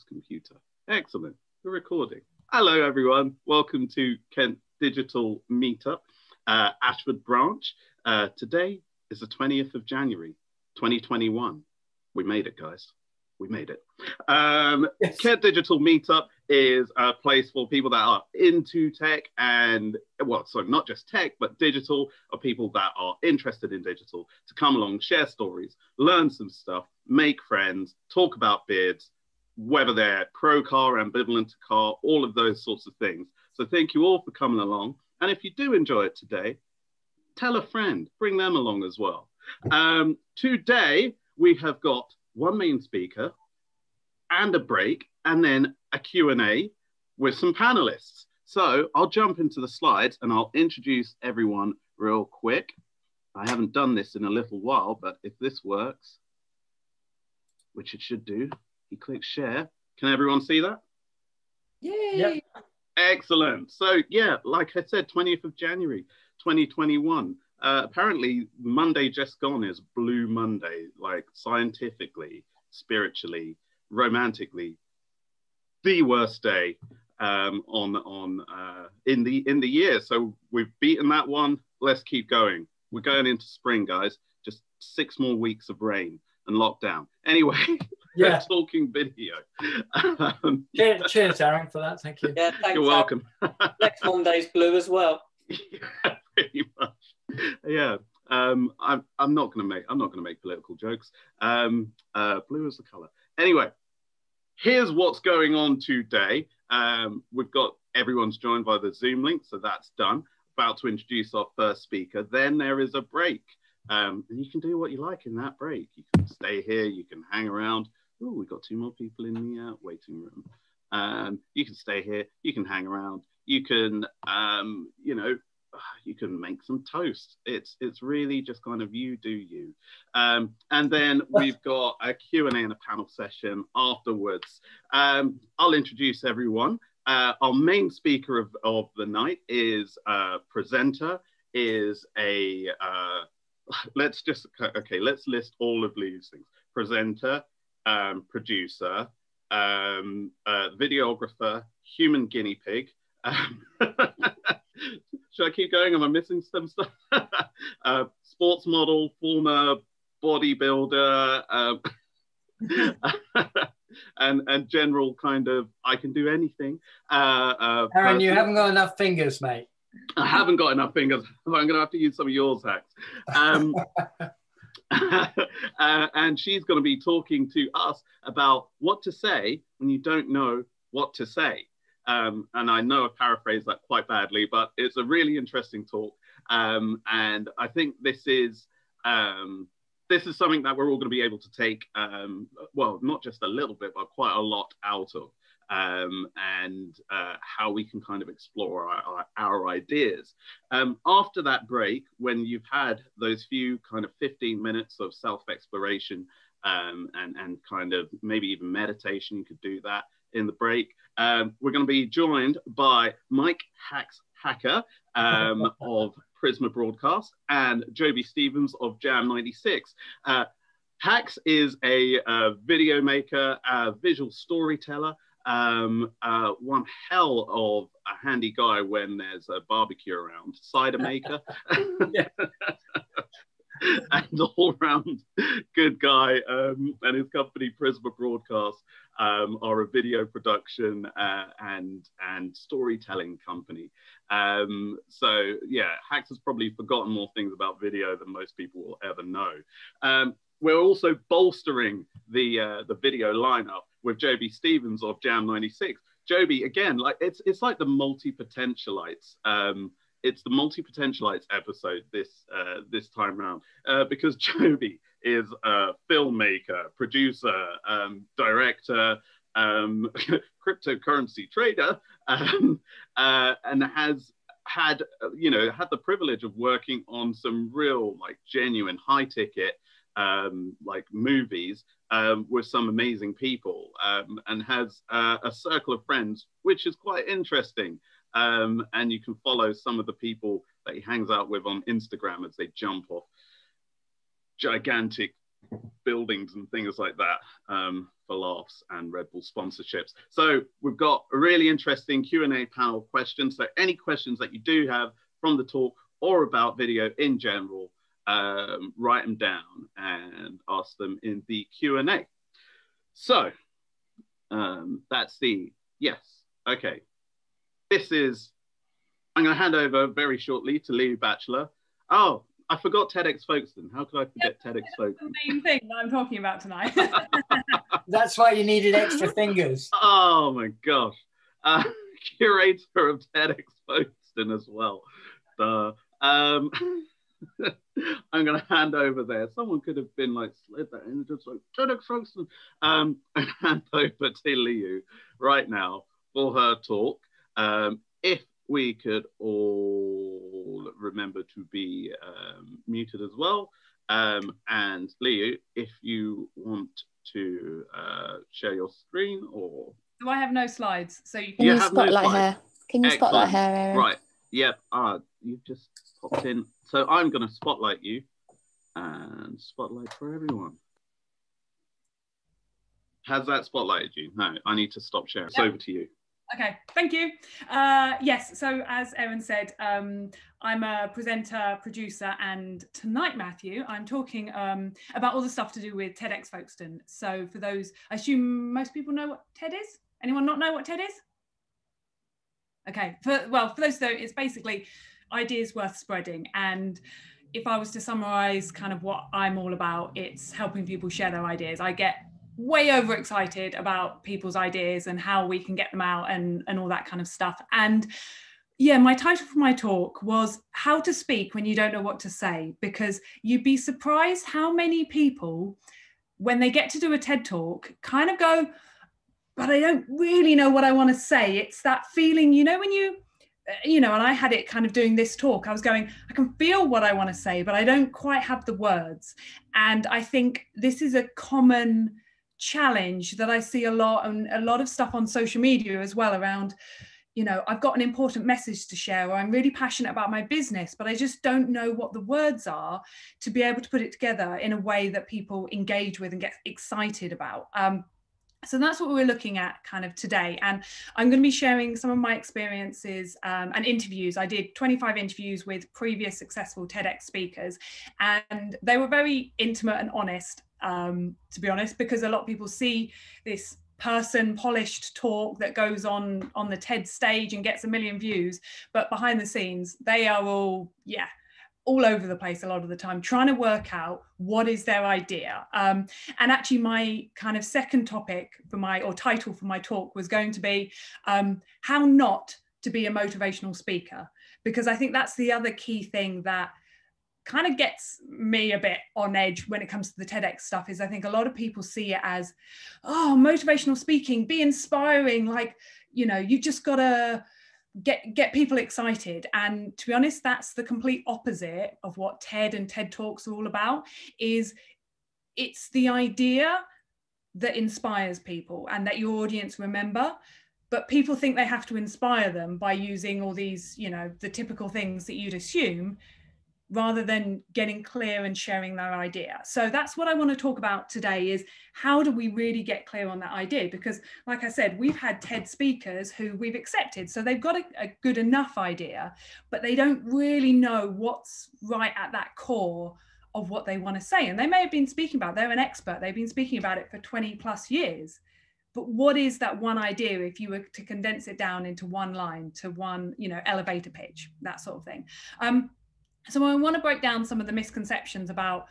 this computer. Excellent. We're recording. Hello, everyone. Welcome to Kent Digital Meetup, Ashford branch. Today is the 20th of January, 2021. We made it, guys. We made it. Yes. Kent Digital Meetup is a place for people that are into tech and, well, so not just tech, but digital, or people that are interested in digital to come along, share stories, learn some stuff, make friends, talk about beards, whether they're pro-car, ambivalent to car, all of those sorts of things. So thank you all for coming along. And if you do enjoy it today, tell a friend, bring them along as well. Today, we have got one main speaker and a break, and then a Q&A with some panelists. So I'll jump into the slides and I'll introduce everyone real quick. I haven't done this in a little while, but if this works, which it should do, you click share. Can everyone see that? Yay! Yep. Excellent. So yeah, like I said, 20th of January, 2021. Apparently Monday just gone is Blue Monday, like scientifically, spiritually, romantically, the worst day in the year. So we've beaten that one. Let's keep going. We're going into spring, guys. Just 6 more weeks of rain and lockdown. Anyway, yeah. Talking video. Cheers, Aaron, for that. Thank you. Yeah, thanks. You're welcome. Next Monday's blue as well. Yeah, pretty much. Yeah. I'm not gonna make political jokes. Blue is the color. Anyway, here's what's going on today. We've got everyone's joined by the Zoom link, so that's done. About to introduce our first speaker. Then there is a break. And you can do what you like in that break. You can stay here, you can hang around. Oh, we've got 2 more people in the waiting room. You can stay here, you can hang around, you can, you can make some toast. It's really just kind of you do you. And then we've got a Q&A and a panel session afterwards. I'll introduce everyone. Our main speaker of the night is a presenter, is a, let's list all of Liu's things. Presenter, producer, videographer, human guinea pig. Should I keep going? Am I missing some stuff? Sports model, former bodybuilder, and general kind of, I can do anything. Aaron, you haven't got enough fingers, mate. I haven't got enough fingers. I'm going to have to use some of yours, Hacks. And she's going to be talking to us about what to say when you don't know what to say. And I know I paraphrased that quite badly, but it's a really interesting talk. And I think this is something that we're all going to be able to take, well, not just a little bit, but quite a lot out of. And how we can kind of explore our ideas. After that break, when you've had those few kind of 15 minutes of self-exploration and kind of maybe even meditation, you could do that in the break. We're going to be joined by Mike Hacker of Prisma Broadcast and Joby Stevens of Jam 96. Hacks is a video maker, a visual storyteller, one hell of a handy guy when there's a barbecue around, cider maker, and all-round good guy. And his company Prisma Broadcast are a video production and storytelling company. So yeah, Hacks has probably forgotten more things about video than most people will ever know. We're also bolstering the video lineup with Joby Stevens of Jam 96. Joby, again, like it's like the multi-potentialites. It's the multi-potentialites episode this time around because Joby is a filmmaker, producer, director, cryptocurrency trader, and has had the privilege of working on some real, like, genuine high-ticket like movies with some amazing people, and has a circle of friends, which is quite interesting. And you can follow some of the people that he hangs out with on Instagram as they jump off gigantic buildings and things like that for laughs and Red Bull sponsorships. So we've got a really interesting Q&A panel questions. So any questions that you do have from the talk or about video in general, write them down and ask them in the Q&A. So that's the yes. Okay. I'm going to hand over very shortly to Liu Batchelor. Oh, I forgot TEDx Folkestone. How could I forget TEDx Folkestone? The main thing that I'm talking about tonight. That's why you needed extra fingers. Oh my gosh. Curator of TEDx Folkestone as well. I'm going to hand over there. Someone could have been like, slid that in, just like, TEDx Folkestone. And hand over to Liu right now for her talk. If we could all remember to be muted as well. And Liu, if you want to share your screen or... Do I have no slides? So you can you you have spotlight no slides. her? Can you spotlight her, Erin? Right. Yep. You've just popped in. So I'm going to spotlight you and spotlight for everyone. Has that spotlighted you? No, I need to stop sharing. It's over to you. Okay, thank you. Yes, so as Erin said, I'm a presenter, producer, and tonight, Matthew, I'm talking about all the stuff to do with TEDx Folkestone. So for those, I assume most people know what TED is? Anyone not know what TED is? Okay, for those though, it's basically ideas worth spreading. And if I was to summarize kind of what I'm all about, it's helping people share their ideas. I get way overexcited about people's ideas and how we can get them out and all that kind of stuff. And yeah, my title for my talk was How to Speak When You Don't Know What to Say, because you'd be surprised how many people, when they get to do a TED talk, kind of go, but I don't really know what I want to say. It's that feeling, you know, when and I had it kind of doing this talk, I was going, I can feel what I want to say, but I don't quite have the words. And I think this is a common challenge that I see a lot, and a lot of stuff on social media as well around, I've got an important message to share, or I'm really passionate about my business, but I just don't know what the words are to be able to put it together in a way that people engage with and get excited about. So that's what we're looking at kind of today. And I'm going to be sharing some of my experiences and interviews. I did 25 interviews with previous successful TEDx speakers, and they were very intimate and honest, to be honest, because a lot of people see this polished talk that goes on the TED stage and gets 1 million views, but behind the scenes, they are all over the place a lot of the time, trying to work out what is their idea. And actually my kind of second topic title for my talk was going to be how not to be a motivational speaker, because I think that's the other key thing that kind of gets me a bit on edge when it comes to the TEDx stuff, is I think a lot of people see it as, oh, motivational speaking, be inspiring, like, you just gotta get people excited. And to be honest, that's the complete opposite of what TED and TED Talks are all about. It's the idea that inspires people and that your audience remember, but people think they have to inspire them by using all these, the typical things that you'd assume, rather than getting clear and sharing their idea. So that's what I want to talk about today, is how do we really get clear on that idea? Because like I said, we've had TED speakers who we've accepted. So they've got a good enough idea, but they don't really know what's right at that core of what they want to say. And they may have been speaking about, they're an expert, they've been speaking about it for 20 plus years. But what is that one idea if you were to condense it down into one line, to one, elevator pitch, that sort of thing. So I want to break down some of the misconceptions about,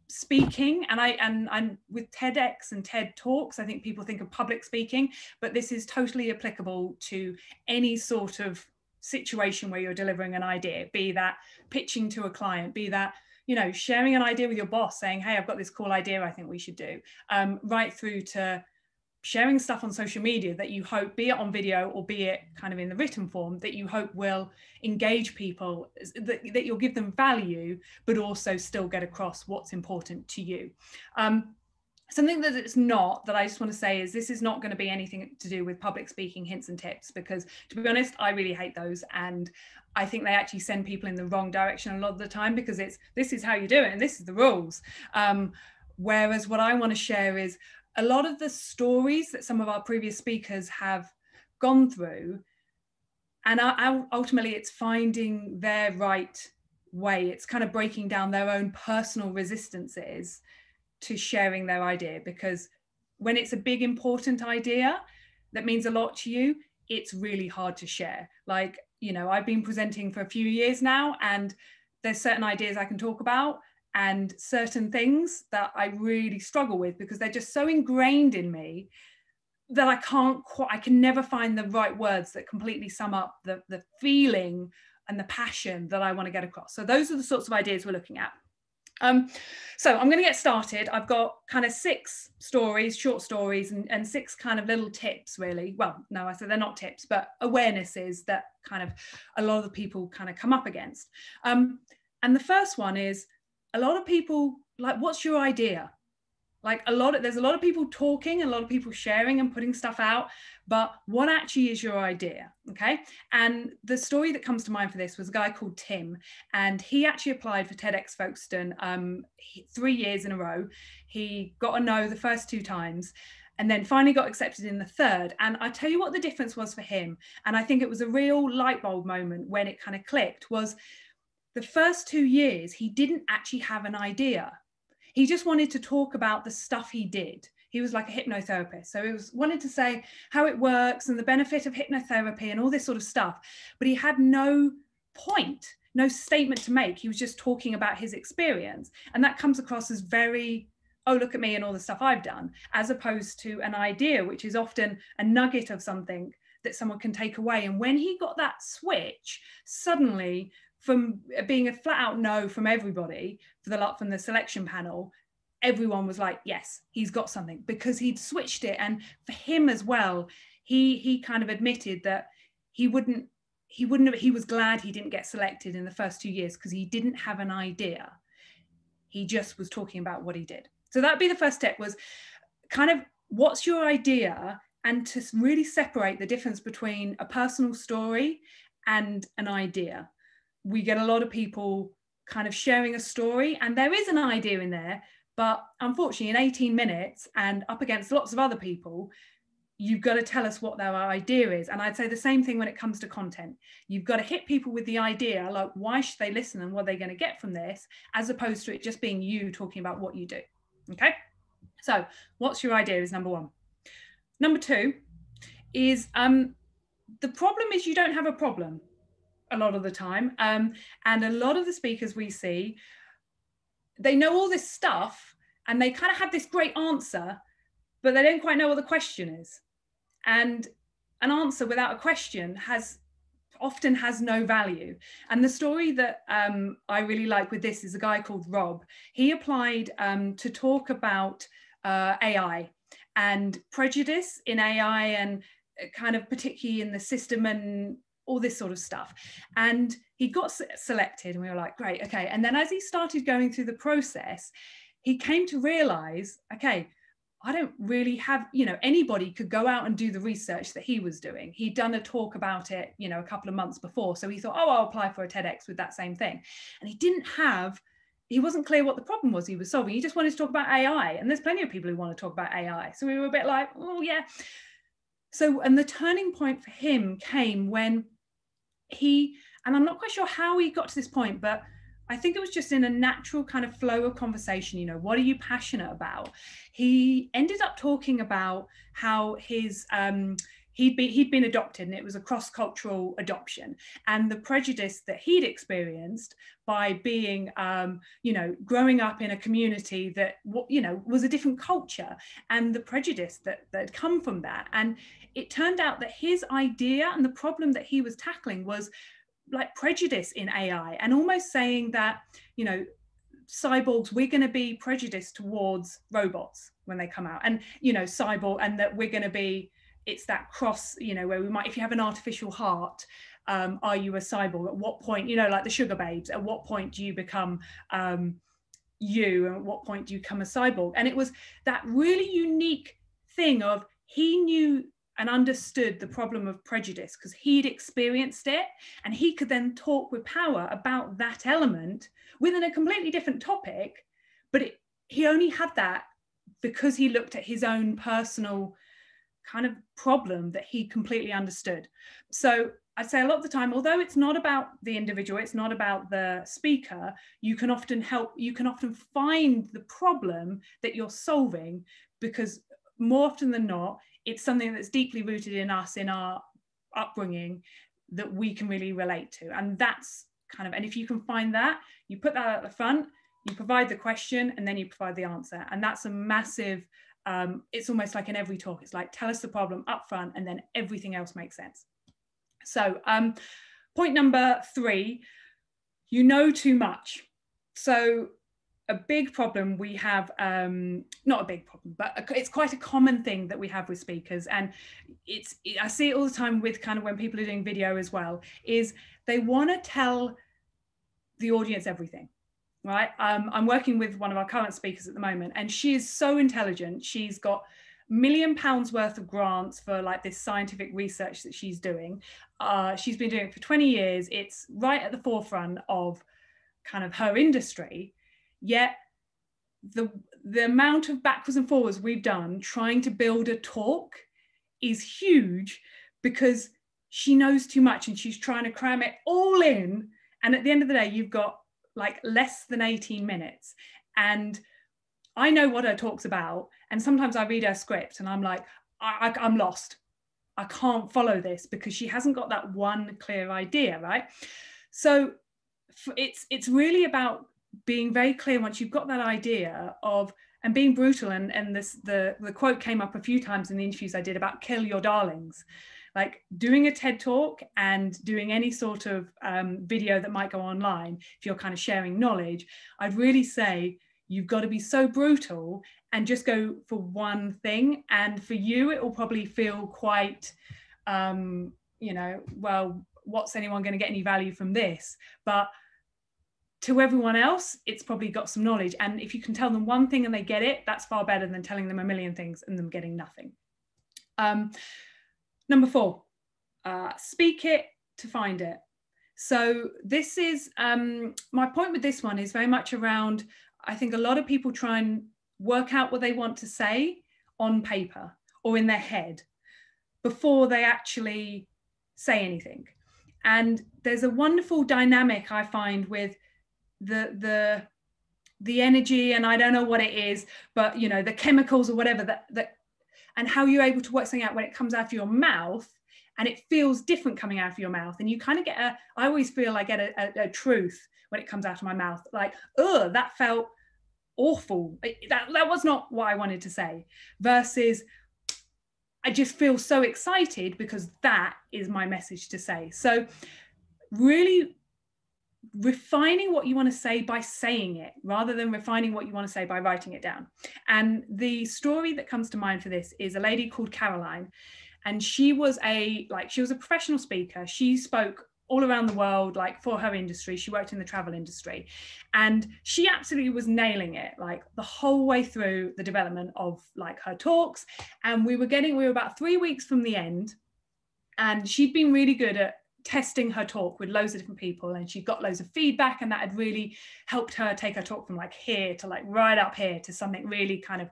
speaking, and with TEDx and TED Talks, I think people think of public speaking, but this is totally applicable to any sort of situation where you're delivering an idea, be that pitching to a client, be that, sharing an idea with your boss saying, hey, I've got this cool idea I think we should do, right through to sharing stuff on social media that you hope, be it on video or be it kind of in the written form, that you hope will engage people, that you'll give them value, but also still get across what's important to you. Something that it's not, that I just want to say, is this is not going to be anything to do with public speaking hints and tips, because to be honest, I really hate those. And I think they actually send people in the wrong direction a lot of the time, because this is how you do it and this is the rules. Whereas what I want to share is a lot of the stories that some of our previous speakers have gone through, and ultimately it's finding their right way. It's kind of breaking down their own personal resistances to sharing their idea, because when it's a big, important idea that means a lot to you, it's really hard to share. Like, you know, I've been presenting for a few years now, and there's certain ideas I can talk about and certain things that I really struggle with, because they're just so ingrained in me that I can never find the right words that completely sum up the feeling and the passion that I want to get across. So those are the sorts of ideas we're looking at. So I'm going to get started. I've got kind of 6 stories, short stories, and 6 kind of little tips, really. Well, no, I said they're not tips, but awarenesses that kind of a lot of the people kind of come up against. And the first one is, a lot of people, like, what's your idea? Like, there's a lot of people talking, a lot of people sharing and putting stuff out, but what actually is your idea? Okay. And the story that comes to mind for this was a guy called Tim, and he actually applied for TEDx Folkestone 3 years in a row. He got a no the first 2 times, and then finally got accepted in the 3rd. And I tell you what the difference was for him, and I think it was a real light bulb moment when it kind of clicked, was the first 2 years, he didn't actually have an idea. He just wanted to talk about the stuff he did. He was like a hypnotherapist. So he wanted to say how it works and the benefit of hypnotherapy and all this sort of stuff. But he had no point, no statement to make. He was just talking about his experience. And that comes across as very, oh, look at me and all the stuff I've done, as opposed to an idea, which is often a nugget of something that someone can take away. And when he got that switch, suddenly, from being a flat out no from everybody, from the selection panel, everyone was like, yes, he's got something, because he'd switched it. And for him as well, he kind of admitted that he was glad he didn't get selected in the first 2 years, because he didn't have an idea. He just was talking about what he did. So that'd be the first step, was kind of, what's your idea? And to really separate the difference between a personal story and an idea. We get a lot of people kind of sharing a story, and there is an idea in there, but unfortunately in 18 minutes and up against lots of other people, you've got to tell us what their idea is. And I'd say the same thing when it comes to content. You've got to hit people with the idea, like, why should they listen and what they're going to get from this, as opposed to it just being you talking about what you do. Okay, so what's your idea is number 1. Number 2 is the problem is you don't have a problem a lot of the time. And a lot of the speakers we see, they know all this stuff and they kind of have this great answer, but they don't quite know what the question is. And an answer without a question often has no value. And the story that I really like with this is a guy called Rob. He applied to talk about AI and prejudice in AI, and kind of particularly in the system and all this sort of stuff. And he got selected, and we were like, great, okay. And then as he started going through the process, he came to realize, okay, I don't really have, anybody could go out and do the research that he was doing. He'd done a talk about it, a couple of months before. So he thought, oh, I'll apply for a TEDx with that same thing. And he wasn't clear what the problem was he was solving. He just wanted to talk about AI. And there's plenty of people who want to talk about AI. So we were a bit like, oh yeah. So, and the turning point for him came when and I'm not quite sure how he got to this point, but I think it was just in a natural kind of flow of conversation, what are you passionate about? He ended up talking about how he'd been adopted, and it was a cross-cultural adoption, and the prejudice that he'd experienced by being, growing up in a community that, was a different culture, and the prejudice that had come from that. And it turned out that his idea and the problem that he was tackling was like prejudice in AI, and almost saying that, cyborgs, we're going to be prejudiced towards robots when they come out, and, cyborg, and that we're going to be, it's that cross, where we might, if you have an artificial heart, are you a cyborg? At what point, like the sugar babes, at what point do you become, you, and at what point do you become a cyborg? And it was that really unique thing of he knew and understood the problem of prejudice because he'd experienced it, and he could then talk with power about that element within a completely different topic, but he only had that because he looked at his own personal kind of problem that he completely understood. So I'd say a lot of the time, although it's not about the individual, it's not about the speaker, you can often find the problem that you're solving, because more often than not, it's something that's deeply rooted in us, in our upbringing, that we can really relate to. And that's kind of, and if you can find that, you put that at the front, you provide the question, and then you provide the answer. And that's a massive, it's almost like in every talk, it's like, tell us the problem up front, and then everything else makes sense. So point number 3, you know too much. So a big problem we have, not a big problem, but it's quite a common thing that we have with speakers, and I see it all the time with kind of when people are doing video as well, is they want to tell the audience everything, right? I'm working with one of our current speakers at the moment, and she is so intelligent. She's got £1 million worth of grants for like this scientific research that she's doing. She's been doing it for 20 years. It's right at the forefront of kind of her industry. Yet the amount of backwards and forwards we've done trying to build a talk is huge, because she knows too much and she's trying to cram it all in. And at the end of the day, you've got like less than 18 minutes. And I know what her talk's about. And sometimes I read her script and I'm like, I'm lost. I can't follow this, because she hasn't got that one clear idea, right? So it's really about being very clear once you've got that idea of, and being brutal. And the quote came up a few times in the interviews I did about kill your darlings. Like doing a TED talk and doing any sort of video that might go online, if you're kind of sharing knowledge, I'd really say you've got to be so brutal and just go for one thing. And for you, it will probably feel quite, you know, well, what's anyone going to get any value from this? But to everyone else, it's probably got some knowledge. And if you can tell them one thing and they get it, that's far better than telling them a million things and them getting nothing. Number 4, speak it to find it. So this is, my point with this one is very much around, I think a lot of people try and work out what they want to say on paper or in their head before they actually say anything. And there's a wonderful dynamic I find with the energy, and I don't know what it is, but you know, the chemicals or whatever that and how you're able to work something out when it comes out of your mouth, and it feels different coming out of your mouth. And you kind of get I always feel I get a truth when it comes out of my mouth, like, oh, that felt awful. That was not what I wanted to say, versus I just feel so excited because that is my message to say. So really refining what you want to say by saying it, rather than refining what you want to say by writing it down. And the story that comes to mind for this is a lady called Caroline, and she was a professional speaker. She spoke all around the world, like for her industry. She worked in the travel industry, and she absolutely was nailing it, like the whole way through the development of like her talks. And we were about 3 weeks from the end, and she'd been really good at testing her talk with loads of different people, and she got loads of feedback, and that had really helped her take her talk from like here to like right up here to something really kind of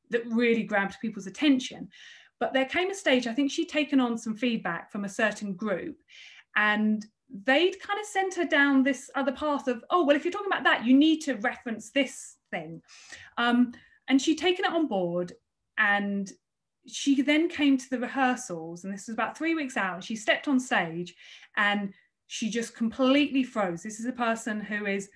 that really grabbed people's attention. But there came a stage, I think she'd taken on some feedback from a certain group, and they'd kind of sent her down this other path of, oh, well, if you're talking about that, you need to reference this thing. And she'd taken it on board, and she then came to the rehearsals, and this was about 3 weeks out, and she stepped on stage and she just completely froze. This is a person who is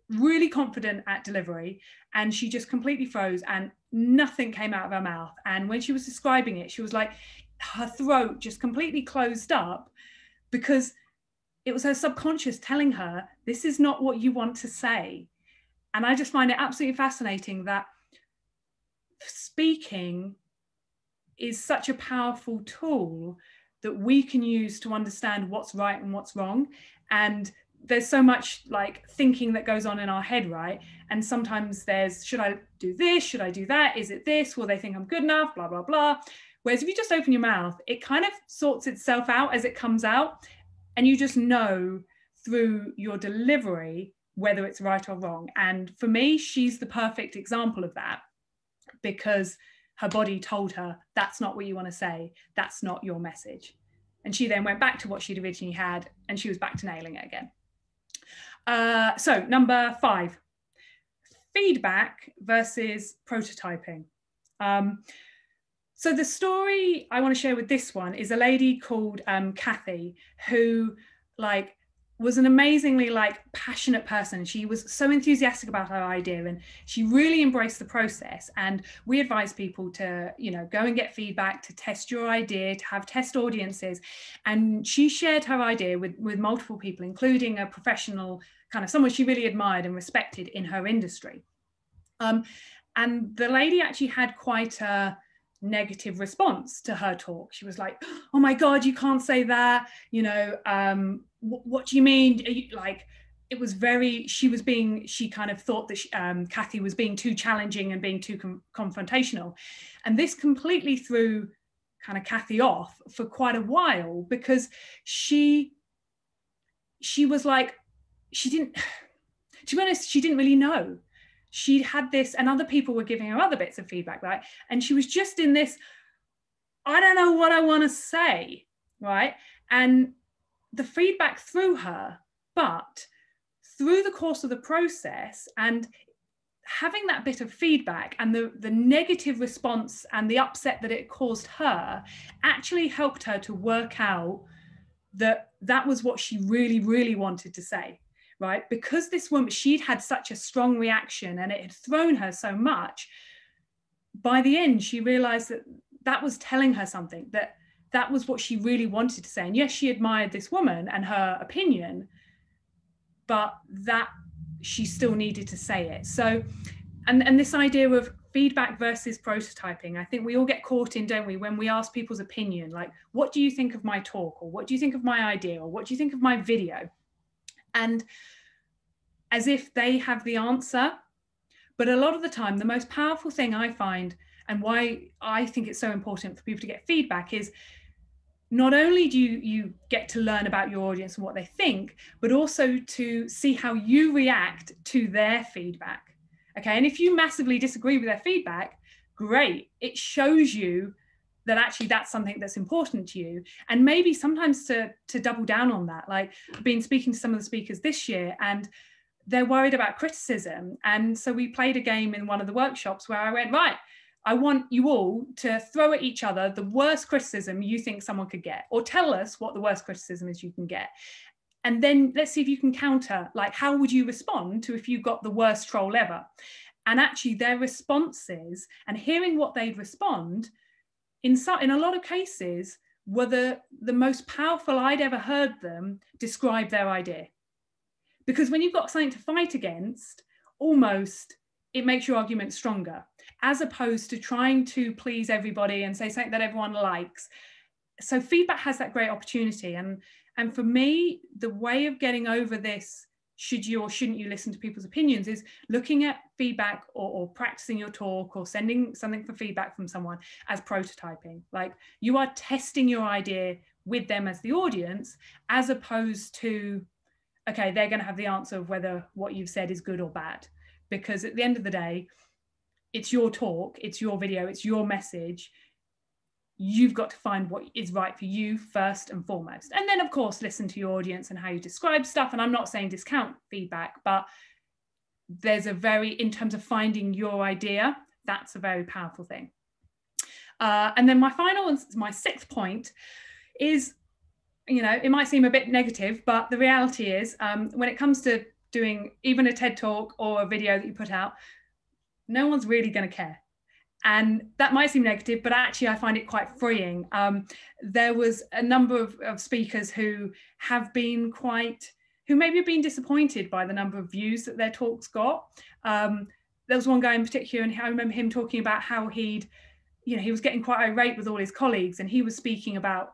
really confident at delivery, and she just completely froze and nothing came out of her mouth. And when she was describing it, she was like, her throat just completely closed up, because it was her subconscious telling her, this is not what you want to say. And I just find it absolutely fascinating that speaking is such a powerful tool that we can use to understand what's right and what's wrong. And there's so much like thinking that goes on in our head, right? And sometimes there's, should I do this? Should I do that? Is it this? Will they think I'm good enough? Blah, blah, blah. Whereas if you just open your mouth, it kind of sorts itself out as it comes out. And you just know through your delivery whether it's right or wrong. And for me, she's the perfect example of that, because her body told her, that's not what you want to say. That's not your message. And she then went back to what she'd originally had, and she was back to nailing it again. So number 5, feedback versus prototyping. So the story I want to share with this one is a lady called Kathy, who like was an amazingly like passionate person. She was so enthusiastic about her idea, and she really embraced the process. And we advise people to, you know, go and get feedback, to test your idea, to have test audiences. And she shared her idea with multiple people, including a professional, kind of someone she really admired and respected in her industry. And the lady actually had quite a negative response to her talk. She was like, oh my God, you can't say that, you know, what do you mean? Like, it was very, she kind of thought that Kathy was being too challenging and being too confrontational. And this completely threw kind of Kathy off for quite a while, because she was like, to be honest, she didn't really know. She'd had this, and other people were giving her other bits of feedback, right? And she was just in this, I don't know what I want to say, right? And the feedback threw her, but through the course of the process and having that bit of feedback and the negative response and the upset that it caused her actually helped her to work out that that was what she really, really wanted to say. Right? Because this woman, she'd had such a strong reaction and it had thrown her so much, by the end, she realized that that was telling her something, that was what she really wanted to say. And yes, she admired this woman and her opinion, but that she still needed to say it. So, and this idea of feedback versus prototyping, I think we all get caught in, don't we, when we ask people's opinion, like, what do you think of my talk? Or what do you think of my idea? Or what do you think of my video? And as if they have the answer. But a lot of the time, the most powerful thing I find, and why I think it's so important for people to get feedback, is not only do you get to learn about your audience and what they think, but also to see how you react to their feedback. Okay, and if you massively disagree with their feedback, great. It shows you that actually that's something that's important to you. And maybe sometimes to double down on that. Like, I've been speaking to some of the speakers this year, and they're worried about criticism. And so we played a game in one of the workshops where I went, right, I want you all to throw at each other the worst criticism you think someone could get, or tell us what the worst criticism is you can get. And then let's see if you can counter, like, how would you respond to if you got the worst troll ever? And actually their responses and hearing what they'd respond in a lot of cases were the most powerful I'd ever heard them describe their idea. Because when you've got something to fight against, almost it makes your argument stronger, as opposed to trying to please everybody and say something that everyone likes. So feedback has that great opportunity. And for me, the way of getting over this, should you or shouldn't you listen to people's opinions, is looking at feedback or practicing your talk or sending something for feedback from someone as prototyping. Like, you are testing your idea with them as the audience, as opposed to, okay, they're going to have the answer of whether what you've said is good or bad. Because at the end of the day, it's your talk, it's your video, it's your message. You've got to find what is right for you first and foremost. And then, of course, listen to your audience and how you describe stuff. And I'm not saying discount feedback, but there's in terms of finding your idea, that's a very powerful thing. And then my final and my 6th point is, you know, it might seem a bit negative, but the reality is, when it comes to doing even a TED talk or a video that you put out, no one's really going to care. And that might seem negative, but actually I find it quite freeing. There was a number of speakers who maybe have been disappointed by the number of views that their talks got. There was one guy in particular, and I remember him talking about how he'd you know, he was getting quite irate with all his colleagues, and he was speaking about,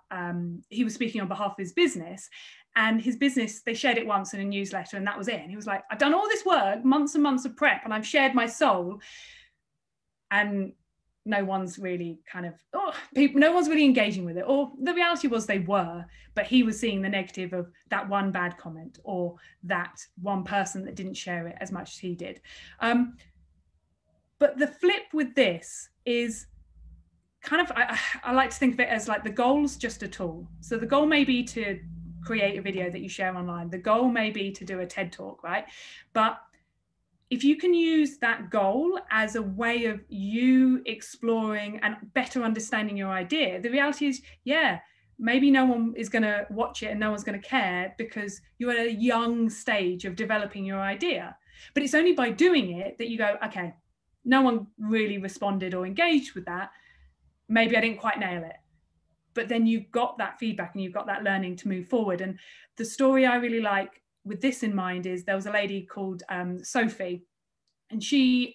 he was speaking on behalf of his business, and his business, they shared it once in a newsletter and that was it. And he was like, I've done all this work, months and months of prep, and I've shared my soul, and no one's really kind of, no one's really engaging with it. Or the reality was they were, but he was seeing the negative of that one bad comment or that one person that didn't share it as much as he did. But the flip with this is kind of, I like to think of it as like the goal's just a tool. So the goal may be to create a video that you share online. The goal may be to do a TED talk, right? But if you can use that goal as a way of you exploring and better understanding your idea, the reality is, yeah, maybe no one is going to watch it and no one's going to care because you're at a young stage of developing your idea. But it's only by doing it that you go, okay, no one really responded or engaged with that. Maybe I didn't quite nail it. But then you've got that feedback and you've got that learning to move forward. And the story I really like with this in mind is there was a lady called Sophie, and she,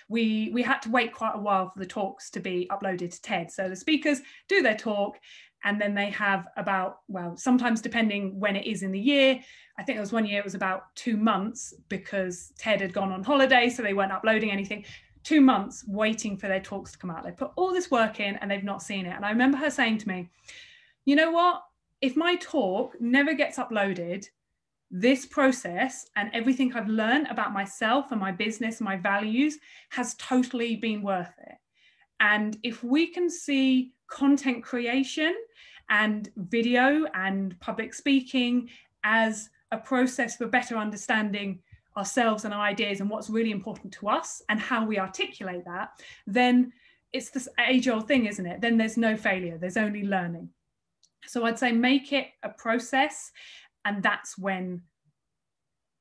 we had to wait quite a while for the talks to be uploaded to TED. So the speakers do their talk, and then they have about, well, sometimes depending when it is in the year, I think there was one year it was about 2 months because TED had gone on holiday, so they weren't uploading anything. 2 months waiting for their talks to come out. They put all this work in and they've not seen it. And I remember her saying to me, you know what, if my talk never gets uploaded, this process and everything I've learned about myself and my business and my values has totally been worth it. And if we can see content creation and video and public speaking as a process for better understanding ourselves and our ideas and what's really important to us and how we articulate that, then it's this age-old thing, isn't it? Then there's no failure, there's only learning. So I'd say make it a process, and that's when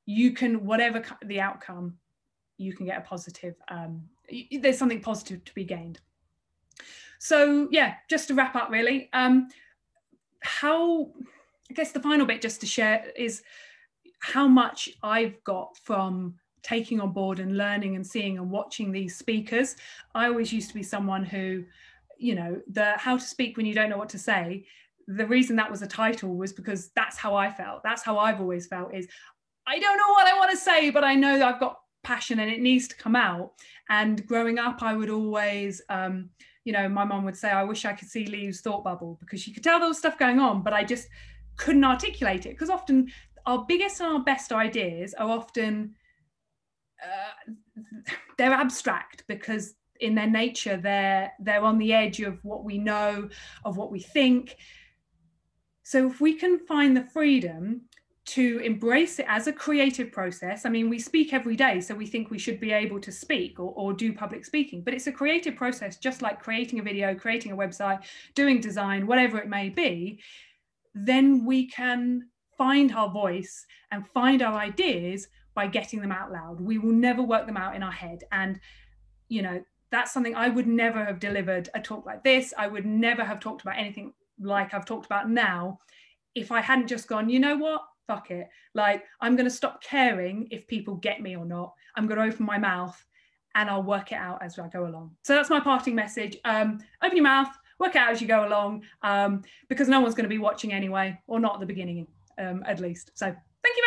you can, whatever the outcome, you can get a positive, there's something positive to be gained. So yeah, just to wrap up really, how, I guess the final bit just to share is how much I've got from taking on board and learning and seeing and watching these speakers. I always used to be someone who, you know, the how to speak when you don't know what to say, the reason that was a title was because that's how I felt. That's how I've always felt, is I don't know what I want to say, but I know that I've got passion and it needs to come out. And growing up, I would always, you know, my mom would say, I wish I could see Liu's thought bubble, because she could tell there was stuff going on, but I just couldn't articulate it. Because often our biggest and our best ideas are often, they're abstract because in their nature, they're on the edge of what we know, of what we think. So if we can find the freedom to embrace it as a creative process, I mean, we speak every day, so we think we should be able to speak or do public speaking, but it's a creative process, just like creating a video, creating a website, doing design, whatever it may be. Then we can find our voice and find our ideas by getting them out loud. We will never work them out in our head. And, you know, that's something I would never have delivered a talk like this. I would never have talked about anything like I've talked about now if I hadn't just gone, you know what, fuck it. Like, I'm going to stop caring if people get me or not. I'm going to open my mouth and I'll work it out as I go along. So that's my parting message. Open your mouth, work it out as you go along, because no one's going to be watching anyway, or not at the beginning, at least. So thank you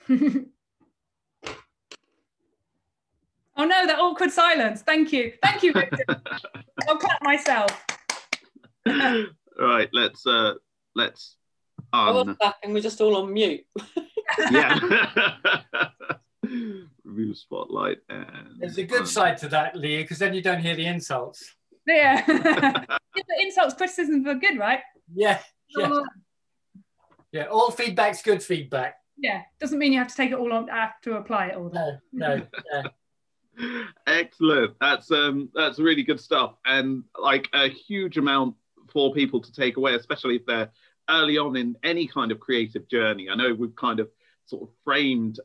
very much. Oh no, that awkward silence. Thank you. Thank you, Victor. I'll clap myself. Right, let's I was clapping, we're just all on mute. yeah. Review spotlight. And there's a good side to that, Leah, because then you don't hear the insults. Yeah. The insults, criticisms are good, right? Yeah. Yeah. Yeah, all feedback's good feedback. Yeah, doesn't mean you have to take it all on, have to apply it all. No. Yeah. Excellent. That's really good stuff, and like a huge amount for people to take away, especially if they're early on in any kind of creative journey. I know we've kind of sort of framed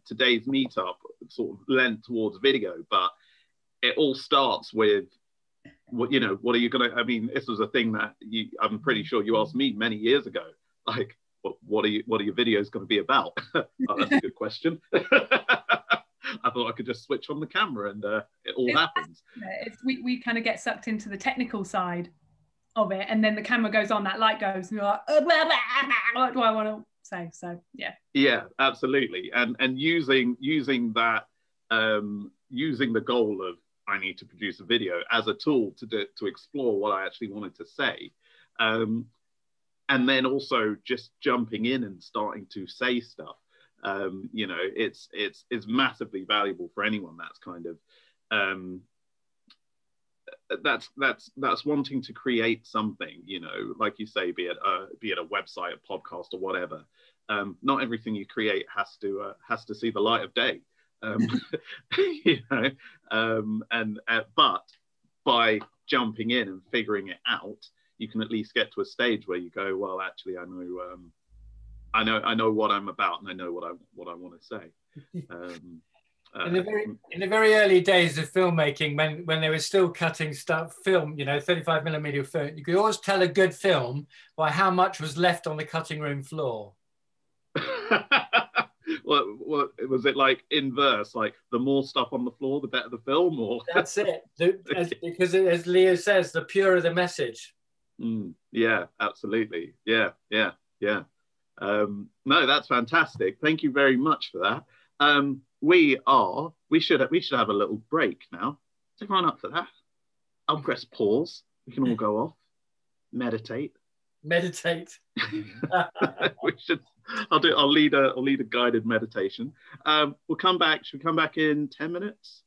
today's meetup sort of lent towards video, but it all starts with what are you gonna, I mean, this was a thing that I'm pretty sure you asked me many years ago, like what are your videos going to be about? Oh, that's a good question. I thought I could just switch on the camera and it all happens. We kind of get sucked into the technical side of it, and then the camera goes on, that light goes, and you're like, oh, blah, blah, blah, what do I want to say? So yeah, absolutely. And using that, using the goal of I need to produce a video as a tool to explore what I actually wanted to say, and then also just jumping in and starting to say stuff. You know, it's massively valuable for anyone that's kind of that's wanting to create something, you know, like you say, be it a website, a podcast, or whatever. Not everything you create has to see the light of day, you know. But by jumping in and figuring it out, you can at least get to a stage where you go, well, actually, I know what I'm about, and I know what I want to say. In the very early days of filmmaking, when they were still cutting film, you know, 35mm film, you could always tell a good film by how much was left on the cutting room floor. What was it, like inverse? Like the more stuff on the floor, the better the film, or that's it. Because as Leo says, the purer the message. Yeah, absolutely. Yeah. No, that's fantastic. Thank you very much for that. We should have a little break now. Is everyone up for that? I'll press pause. We can all go off. Meditate. We should. I'll lead a guided meditation. We'll come back. Should we come back in 10 minutes?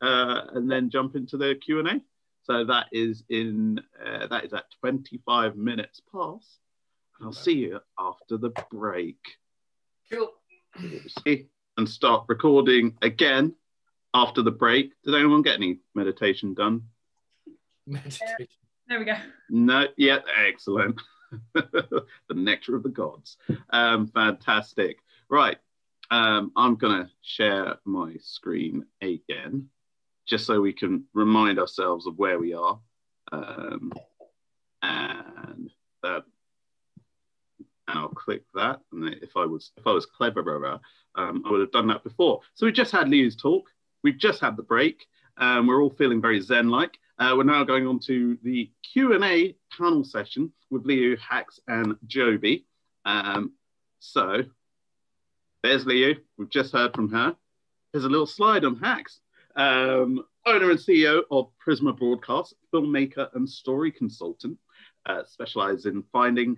And then jump into the Q&A. So that is at 25 minutes past. And I'll see you after the break. Cool. And start recording again after the break. Did anyone get any meditation done? Meditation. There we go. No, yeah, excellent. The nectar of the gods. Fantastic. Right. I'm gonna share my screen again, just so we can remind ourselves of where we are. And I'll click that. And if I was cleverer, I would have done that before. So we just had Liu's talk. We've just had the break. We're all feeling very zen-like. We're now going on to the Q&A panel session with Liu, Hax, and Joby. So there's Liu. We've just heard from her. There's a little slide on Hax. Owner and CEO of Prisma Broadcast, filmmaker and story consultant, specializes in finding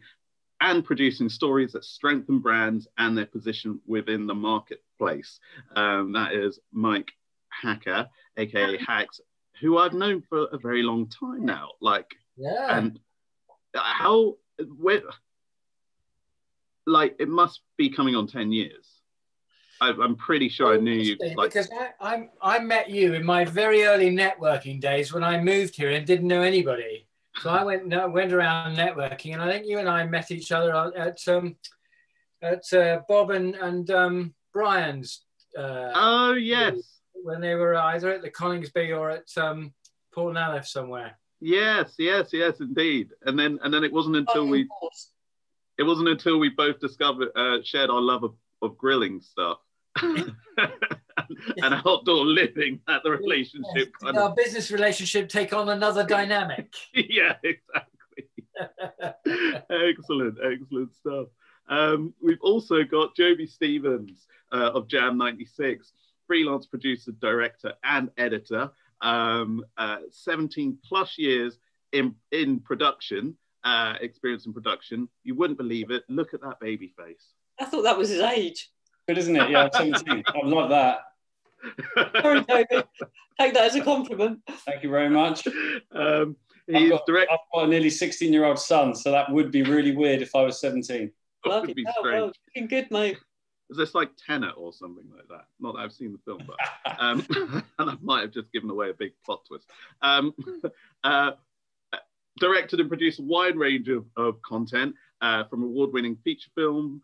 and producing stories that strengthen brands and their position within the marketplace. That is Mike Hacker, aka Hax, who I've known for a very long time now. And it must be coming on 10 years. I'm pretty sure I knew you. Because I met you in my very early networking days when I moved here and didn't know anybody. So I went around networking, and I think you and I met each other at Bob and Brian's. Oh yes, when they were either at the Coningsby or at Port Nallif somewhere. Yes, indeed. And then it wasn't until we both discovered shared our love of grilling stuff and outdoor living that the relationship our business relationship take on another dynamic. Yeah, exactly. Excellent stuff. We've also got Joby Stevens of Jam 96, freelance producer, director, and editor. 17 plus years in production, experience in production. You wouldn't believe it. Look at that baby face. I thought that was his age. Good, isn't it? Yeah, 17. I'm like that. Sorry, Joby. Take that as a compliment. Thank you very much. I've got a nearly 16-year-old son, so that would be really weird if I was 17. That would be strange. Well, looking good, mate. Is this like Tenet or something like that? Not that I've seen the film, but and I might have just given away a big plot twist. Directed and produced a wide range of content, from award-winning feature films,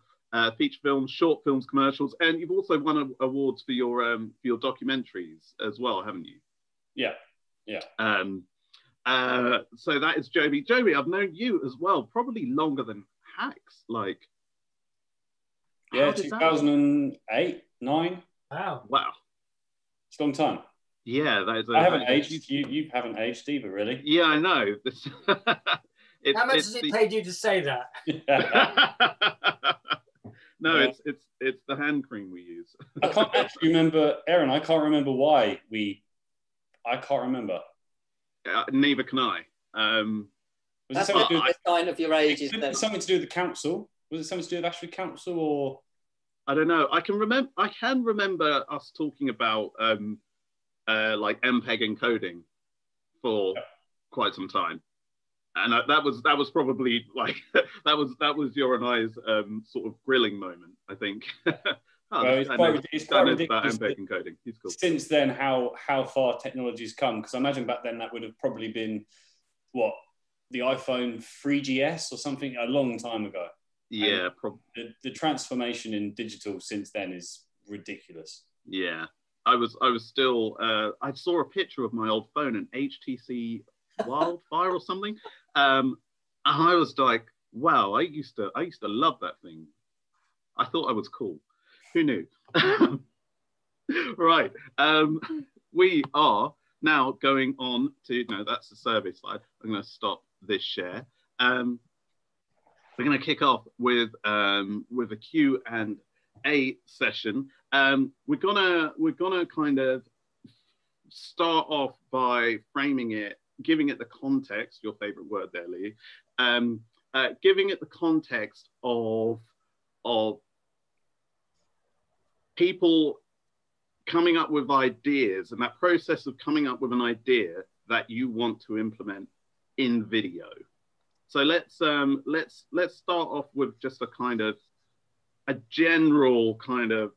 short films, commercials, and you've also won awards for your documentaries as well, haven't you? Yeah. So that is Joby. Joby, I've known you as well, probably longer than Hax. Yeah, 2008, 9. Wow. It's a long time. Yeah, that is. I haven't aged. You haven't aged either, really. Yeah, I know. How much has it paid you to say that? No, it's the hand cream we use. I can't actually remember, Aaron. I can't remember why I can't remember. Neither can I. Was That's it something to do with a sign of your age, isn't it? something to do with the council? Was it something to do with Ashford Council, or? I don't know. I can remember us talking about like MPEG encoding for quite some time, and that was probably like that was your and I's sort of grilling moment, I think. Well, it's quite ridiculous about MPEG encoding. He's cool. Since then, how far technology's come? Because I imagine back then that would have probably been what, the iPhone 3GS or something, a long time ago. Yeah, the transformation in digital since then is ridiculous. Yeah, I was still. I saw a picture of my old phone, an HTC Wildfire or something, and I was like, "Wow, I used to love that thing. I thought I was cool. Who knew?" Right. We are now going on to, no, that's the survey slide. I'm going to stop this share. We're going to kick off with a Q&A session. We're gonna kind of start off by framing it, giving it the context. Your favorite word there, Lee. Giving it the context of people coming up with ideas, and that process of coming up with an idea that you want to implement in video. So let's start off with just a general kind of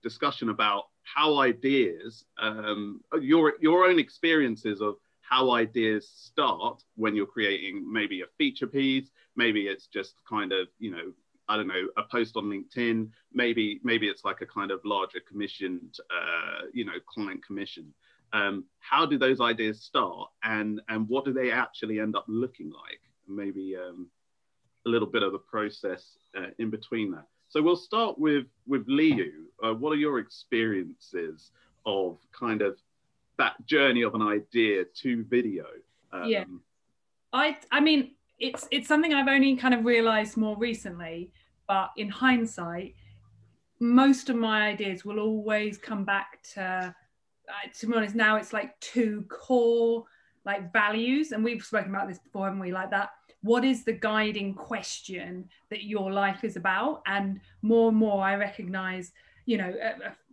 discussion about how ideas, your own experiences of how ideas start when you're creating maybe a feature piece, maybe it's just kind of, I don't know, a post on LinkedIn, maybe it's like a kind of larger commissioned, client commission. How do those ideas start, and what do they actually end up looking like? Maybe a little bit of the process in between that. So we'll start with Liu. What are your experiences of kind of that journey of an idea to video? Yeah, I mean, it's something I've only kind of realized more recently, but in hindsight, most of my ideas will always come back to be honest, now it's like two core like values, and we've spoken about this before, haven't we? Like that, what is the guiding question that your life is about? And more I recognize,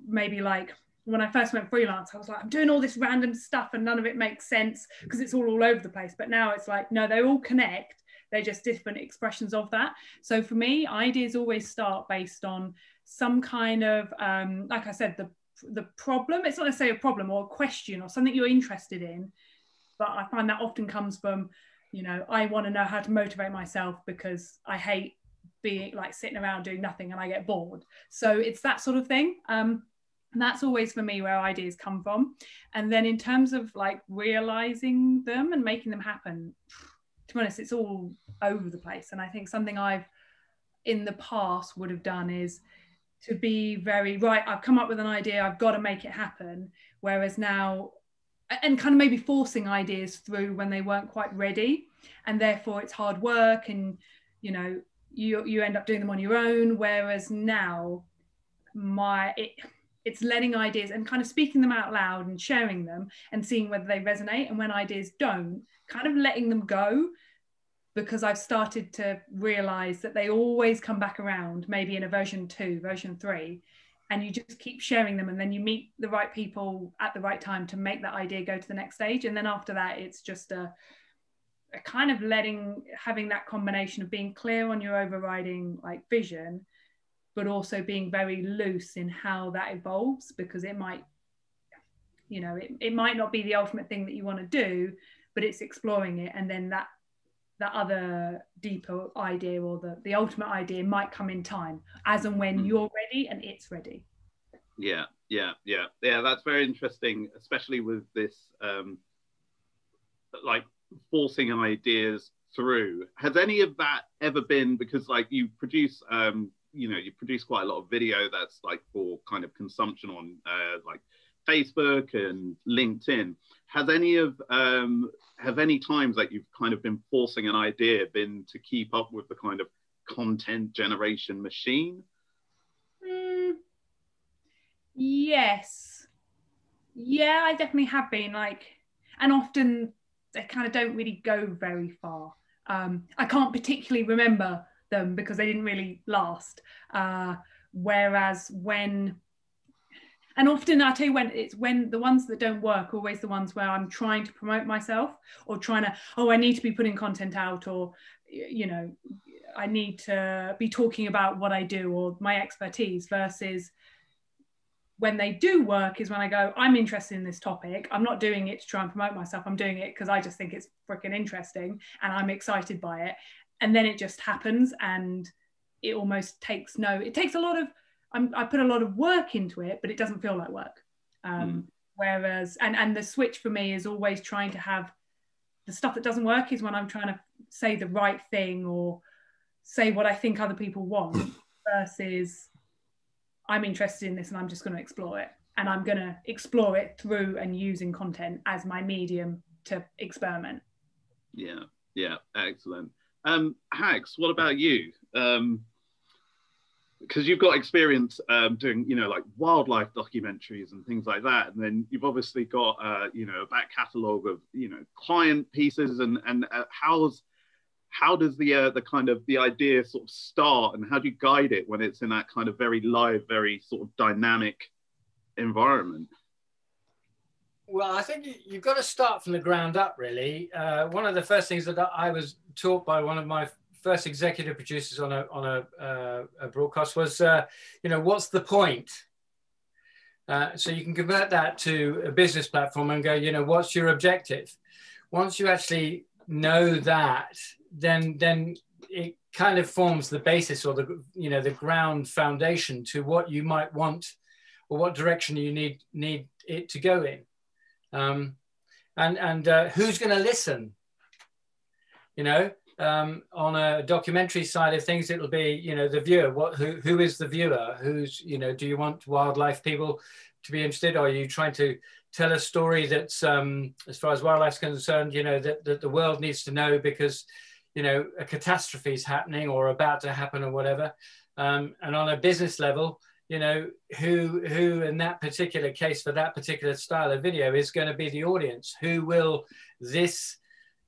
maybe like when I first went freelance, I was like, I'm doing all this random stuff and none of it makes sense because it's all over the place. But now it's like, no, they all connect. They're just different expressions of that. So for me, ideas always start based on some kind of, like I said, the problem. It's not necessarily a problem or a question or something you're interested in, but I find that often comes from, I want to know how to motivate myself because I hate being like sitting around doing nothing and I get bored. So it's that sort of thing. And that's always for me where ideas come from. And then in terms of like realizing them and making them happen, to be honest, it's all over the place. And I think something I've in the past would have done is to be very, right, I've come up with an idea, I've got to make it happen. Whereas now, and kind of maybe forcing ideas through when they weren't quite ready. And therefore it's hard work and, you end up doing them on your own. Whereas now it's letting ideas and kind of speaking them out loud and sharing them and seeing whether they resonate. And when ideas don't, kind of letting them go, because I've started to realize that they always come back around, maybe in a version 2, version 3, and you just keep sharing them. And then you meet the right people at the right time to make that idea go to the next stage. And then after that, it's just a kind of having that combination of being clear on your overriding like vision, but also being very loose in how that evolves, because it might, it might not be the ultimate thing that you want to do, but it's exploring it. And then that other deeper idea or the ultimate idea might come in time as and when you're ready and it's ready. Yeah, that's very interesting, especially with this like forcing ideas through. Has any of that ever been, because like you produce you produce quite a lot of video that's like for kind of consumption on like Facebook and LinkedIn. Have any times that you've kind of been forcing an idea been to keep up with the kind of content generation machine? Yes. Yeah, I definitely have been, like, and often they kind of don't really go very far. I can't particularly remember them because they didn't really last. Whereas and often I'll tell you when the ones that don't work are always the ones where I'm trying to promote myself or I need to be putting content out, or, you know, I need to be talking about what I do or my expertise, versus when they do work is when I go, I'm interested in this topic. I'm not doing it to try and promote myself. I'm doing it because I just think it's freaking interesting and I'm excited by it. And then it just happens, and it almost takes a lot of, I put a lot of work into it, but it doesn't feel like work. Whereas, and the switch for me is always trying to have the stuff that doesn't work is when I'm trying to say the right thing or say what I think other people want, versus I'm interested in this and I'm just going to explore it. And I'm going to explore it through and using content as my medium to experiment. Yeah, excellent. Hags, what about you? Because you've got experience doing, you know, like wildlife documentaries and things like that. And then you've obviously got, you know, a back catalogue of, you know, client pieces and how does the kind of the idea sort of start, and how do you guide it when it's in that kind of very live, very sort of dynamic environment? Well, I think you've got to start from the ground up, really. One of the first things that I was taught by one of my first executive producers on a broadcast was, you know, what's the point? So you can convert that to a business platform and go, you know, what's your objective? Once you actually know that, then it kind of forms the basis, or the, you know, the ground foundation to what you might want or what direction you need it to go in. And who's going to listen? You know, on a documentary side of things, it'll be, you know, the viewer. Who is the viewer? Who's, you know, do you want wildlife people to be interested? Or are you trying to tell a story that's, as far as wildlife's concerned, you know, that the world needs to know because, you know, a catastrophe is happening or about to happen or whatever. And on a business level, you know, who in that particular case for that particular style of video is going to be the audience? Who will this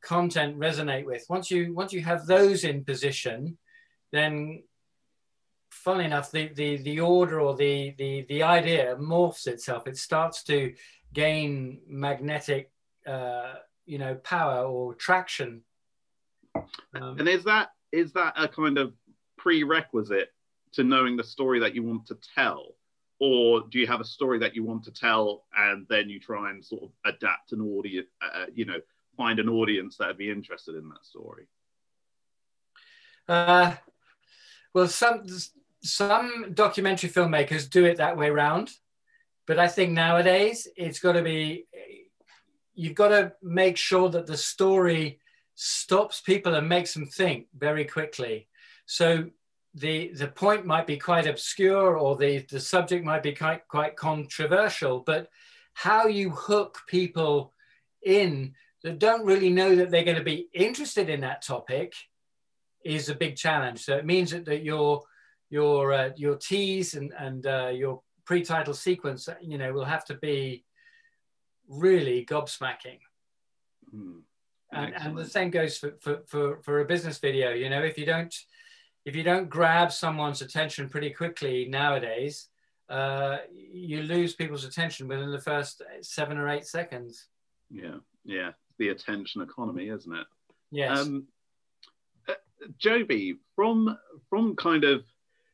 content resonate with? Once you have those in position, then funnily enough, the order or the idea morphs itself. It starts to gain magnetic, you know, power or traction. And is that a kind of prerequisite to knowing the story that you want to tell, or do you have a story that you want to tell and then you try and sort of adapt an audience, you know, find an audience that would be interested in that story? Well, some documentary filmmakers do it that way around, but I think nowadays it's got to be, you've got to make sure that the story stops people and makes them think very quickly. So the point might be quite obscure, or the subject might be quite controversial, but how you hook people in that don't really know that they're going to be interested in that topic is a big challenge. So it means that your tease and your pre-title sequence, you know, will have to be really gobsmacking. And the same goes for a business video. You know, if you don't grab someone's attention pretty quickly nowadays, you lose people's attention within the first 7 or 8 seconds. Yeah, the attention economy, isn't it? Yes. Joby, from kind of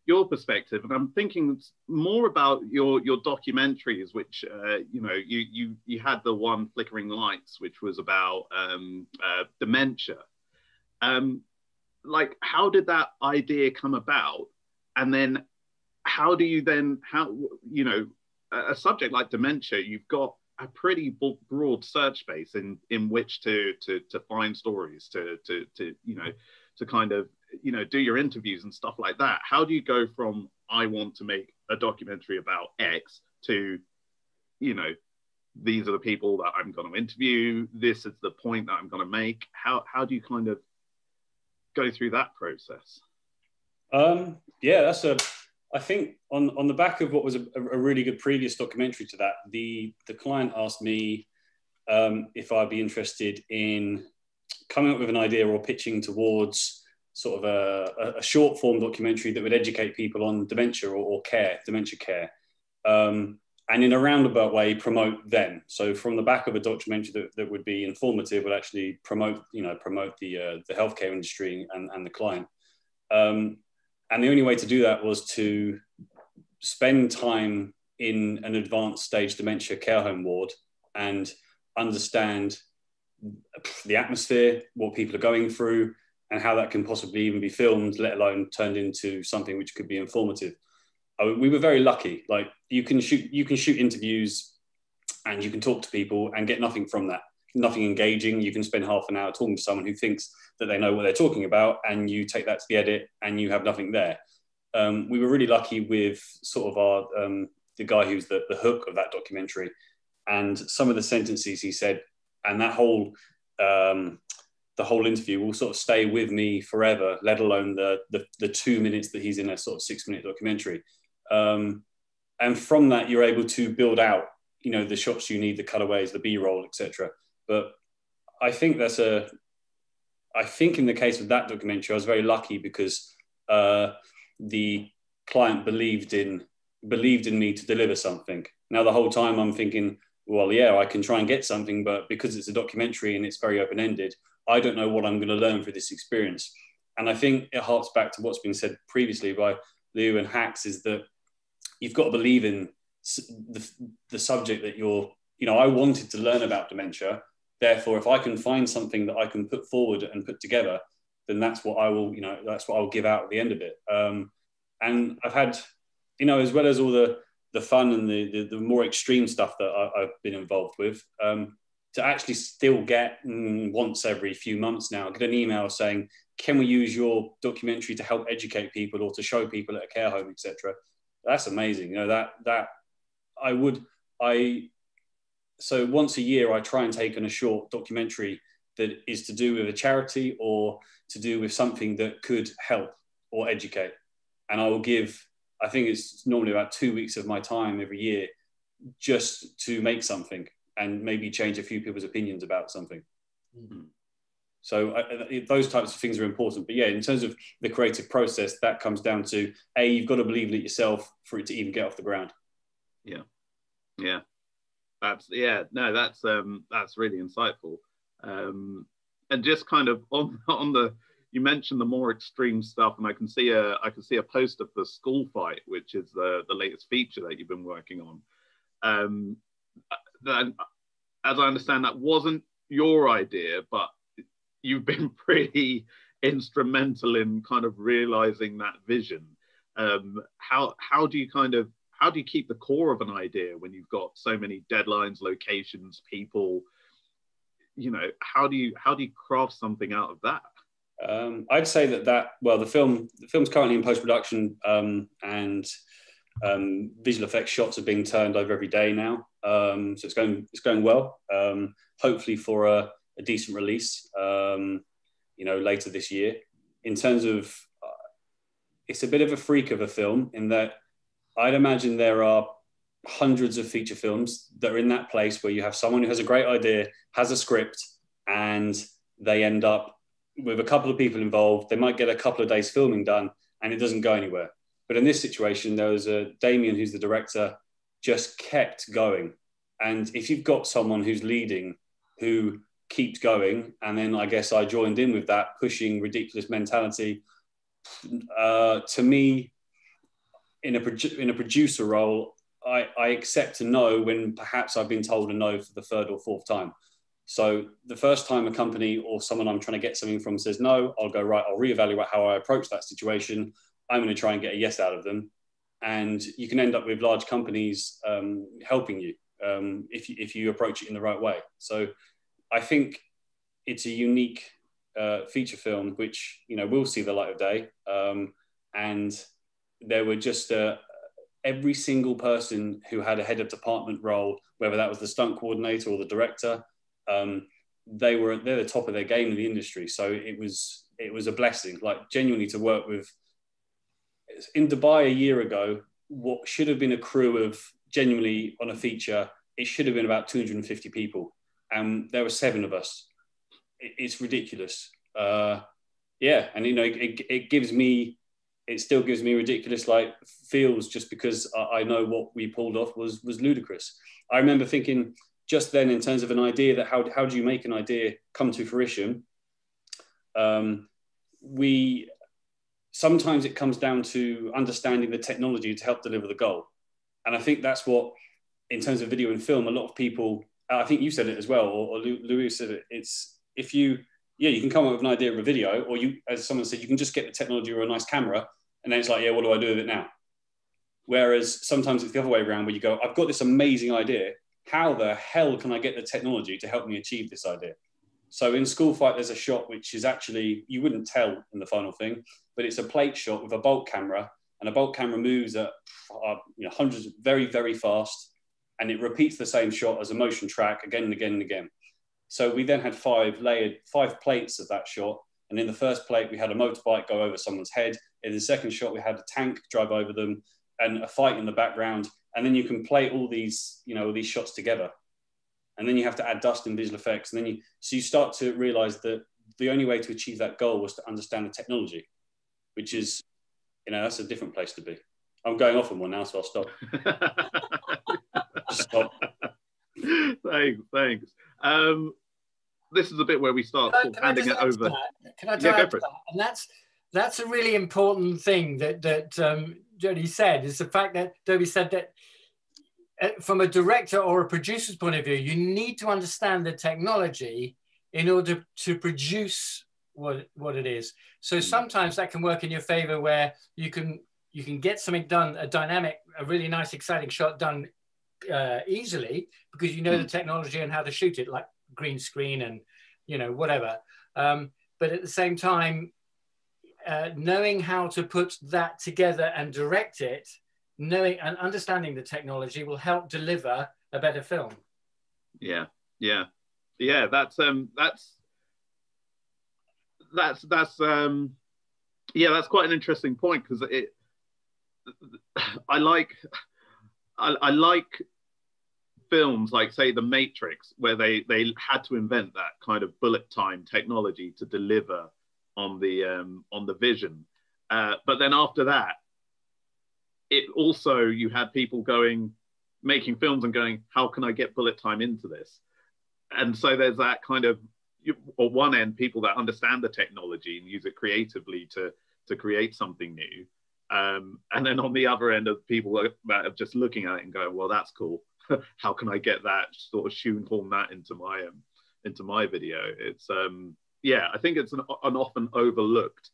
your perspective, and I'm thinking more about your documentaries, which you know, you had the one Flickering Lights, which was about dementia. Like, how did that idea come about? And then how do you then, you know, a subject like dementia, you've got a pretty broad search space in which to find stories, to you know, to kind of, you know, do your interviews and stuff like that. How do you go from I want to make a documentary about X to you know, these are the people that I'm going to interview, this is the point that I'm going to make? How do you kind of go through that process? Yeah, I think on the back of what was a really good previous documentary to that, the client asked me if I'd be interested in coming up with an idea or pitching towards sort of a short form documentary that would educate people on dementia or dementia care. And in a roundabout way, promote them. So from the back of a documentary that would be informative, would actually promote the healthcare industry and the client. And the only way to do that was to spend time in an advanced stage dementia care home ward and understand the atmosphere, what people are going through, and how that can possibly even be filmed, let alone turned into something which could be informative. We were very lucky. Like you can shoot interviews and you can talk to people and get nothing from that, nothing engaging. You can spend half an hour talking to someone who thinks that they know what they're talking about, and you take that to the edit and you have nothing there. We were really lucky with sort of our the guy who's the hook of that documentary, and some of the sentences he said, and that whole the whole interview will sort of stay with me forever, let alone the 2 minutes that he's in a sort of 6-minute documentary. And from that, you're able to build out, you know, the shots you need, the cutaways, the B-roll, etc. But I think I think in the case of that documentary, I was very lucky because the client believed in me to deliver something. Now, the whole time I'm thinking, well, yeah, I can try and get something, but because it's a documentary and it's very open-ended, I don't know what I'm going to learn through this experience. And I think it harks back to what's been said previously by Liu and Hacks, is that you've got to believe in the subject that you're, you know, I wanted to learn about dementia. Therefore, if I can find something that I can put forward and put together, then that's what I will, you know, that's what I'll give out at the end of it. And I've had, you know, as well as all the fun and the more extreme stuff that I've been involved with, to actually still get once every few months now, get an email saying, can we use your documentary to help educate people or to show people at a care home, etc. That's amazing. You know, so once a year, I try and take on a short documentary that is to do with a charity or to do with something that could help or educate. And I will give, I think it's normally about 2 weeks of my time every year just to make something and maybe change a few people's opinions about something. Mm-hmm. So those types of things are important. But yeah, in terms of the creative process, that comes down to, you've got to believe in it yourself for it to even get off the ground. Yeah. Yeah. That's really insightful. And just kind of on the, you mentioned the more extreme stuff, and I can see a post of the school fight, which is the latest feature that you've been working on. Then, as I understand, that wasn't your idea, but you've been pretty instrumental in kind of realizing that vision. How do you keep the core of an idea when you've got so many deadlines, locations, people? You know, how do you craft something out of that? I'd say that the film's currently in post-production, and visual effects shots are being turned over every day now. So it's going well. Hopefully for a decent release, later this year. In terms of, it's a bit of a freak of a film in that I'd imagine there are hundreds of feature films that are in that place where you have someone who has a great idea, has a script, and they end up with a couple of people involved. They might get a couple of days filming done and it doesn't go anywhere. But in this situation, there was Damien, who's the director, just kept going. And if you've got someone who's leading, who keeps going, and then I guess I joined in with that, pushing ridiculous mentality, to me, in a producer role, I accept to no when perhaps I've been told a no for the third or fourth time. So the first time a company or someone I'm trying to get something from says no, I'll go, right, I'll reevaluate how I approach that situation. I'm going to try and get a yes out of them. And you can end up with large companies helping you if you approach it in the right way. So I think it's a unique feature film, which, will see the light of day. And there were just every single person who had a head of department role, whether that was the stunt coordinator or the director, they're the top of their game in the industry. So it was a blessing, like genuinely to work with. In Dubai a year ago, what should have been a crew of genuinely on a feature, it should have been about 250 people. And there were 7 of us. It's ridiculous. Yeah, and you know, it still gives me ridiculous like feels, just because I know what we pulled off was ludicrous. I remember thinking just then, in terms of an idea, that how do you make an idea come to fruition? Sometimes it comes down to understanding the technology to help deliver the goal. And I think that's what, in terms of video and film, a lot of people, I think you said it as well, or Louis said it, it's if you can come up with an idea of a video, or you, as someone said, you can just get the technology or a nice camera, and then it's like, yeah, what do I do with it now? Whereas sometimes it's the other way around, where you go, I've got this amazing idea. How the hell can I get the technology to help me achieve this idea? So in School Fight, there's a shot which is actually, you wouldn't tell in the final thing, but it's a plate shot with a bulk camera, and a bulk camera moves at hundreds, very, very fast, and it repeats the same shot as a motion track again and again and again. So we then had 5 plates of that shot. And in the first plate, we had a motorbike go over someone's head. In the second shot, we had a tank drive over them and a fight in the background. And then you can play all these, all these shots together. And then you have to add dust and visual effects. And then you start to realize that the only way to achieve that goal was to understand the technology, which is, that's a different place to be. I'm going off on one now, so I'll stop. Stop. Thanks. This is a bit where we start handing it over. Can I add to that? And that's a really important thing that Jody said, is the fact that Joby said that from a director or a producer's point of view, you need to understand the technology in order to produce what it is. So sometimes that can work in your favor, where you can get something done, a really nice, exciting shot done easily, because you know the technology and how to shoot it, like green screen and whatever. But at the same time, knowing how to put that together and direct it, knowing and understanding the technology will help deliver a better film. Yeah. That's quite an interesting point, because I like films like, say, The Matrix, where they had to invent that kind of bullet time technology to deliver on the vision. But then after that, it also, you had people making films and going, how can I get bullet time into this? And so there's that kind of, on one end, people that understand the technology and use it creatively to create something new. And then on the other end of people that are just looking at it and going, well, that's cool. How can I get that, sort of shoehorn that into my video? It's I think it's an often overlooked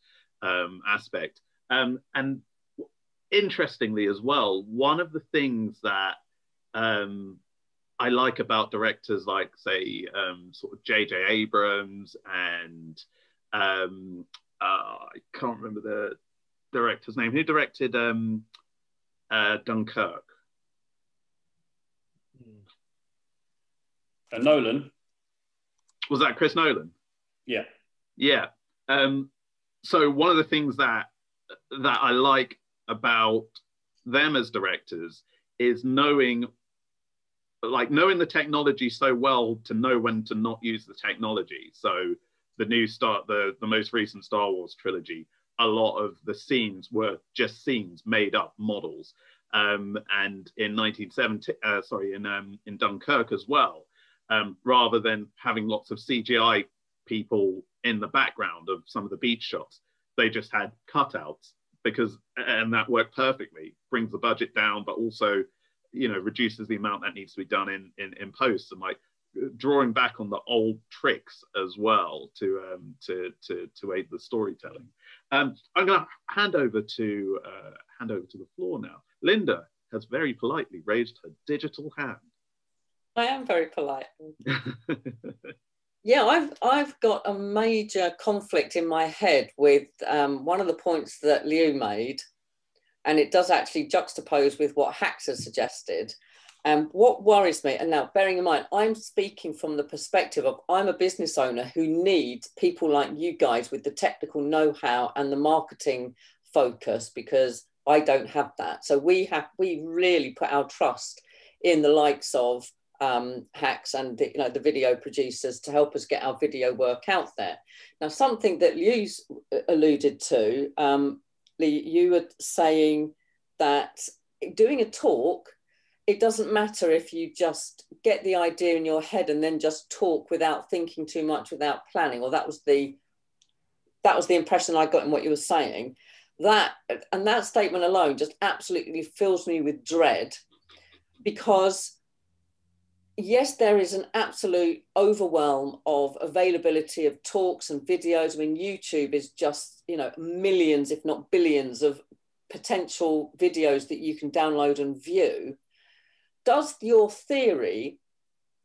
aspect. And interestingly as well, one of the things that I like about directors like, say, sort of J.J. Abrams and I can't remember the director's name. Who directed Dunkirk? Nolan. Was that Chris Nolan? Yeah. Yeah. So one of the things that I like about them as directors is knowing the technology so well to know when to not use the technology. So the most recent Star Wars trilogy, a lot of the scenes were just scenes made up, models. And in in Dunkirk as well, rather than having lots of CGI people in the background of some of the beach shots, they just had cutouts, and that worked perfectly. Brings the budget down, but also, reduces the amount that needs to be done in post, and like drawing back on the old tricks as well to aid the storytelling. I'm going to hand over to the floor now. Linda has very politely raised her digital hand. I am very polite. Yeah, I've got a major conflict in my head with one of the points that Liu made, and it does actually juxtapose with what Hacks has suggested. And what worries me, and now bearing in mind, I'm speaking from the perspective of I'm a business owner who needs people like you guys with the technical know-how and the marketing focus, because I don't have that. So we really put our trust in the likes of Hacks and the video producers to help us get our video work out there. Now, something that Liu's alluded to, Lee, you were saying that doing a talk, it doesn't matter if you just get the idea in your head and then just talk without thinking too much, without planning. Or that was the impression I got in what you were saying. That statement alone just absolutely fills me with dread, because yes, there is an absolute overwhelm of availability of talks and videos. I mean, YouTube is just, millions, if not billions of potential videos that you can download and view. Does your theory,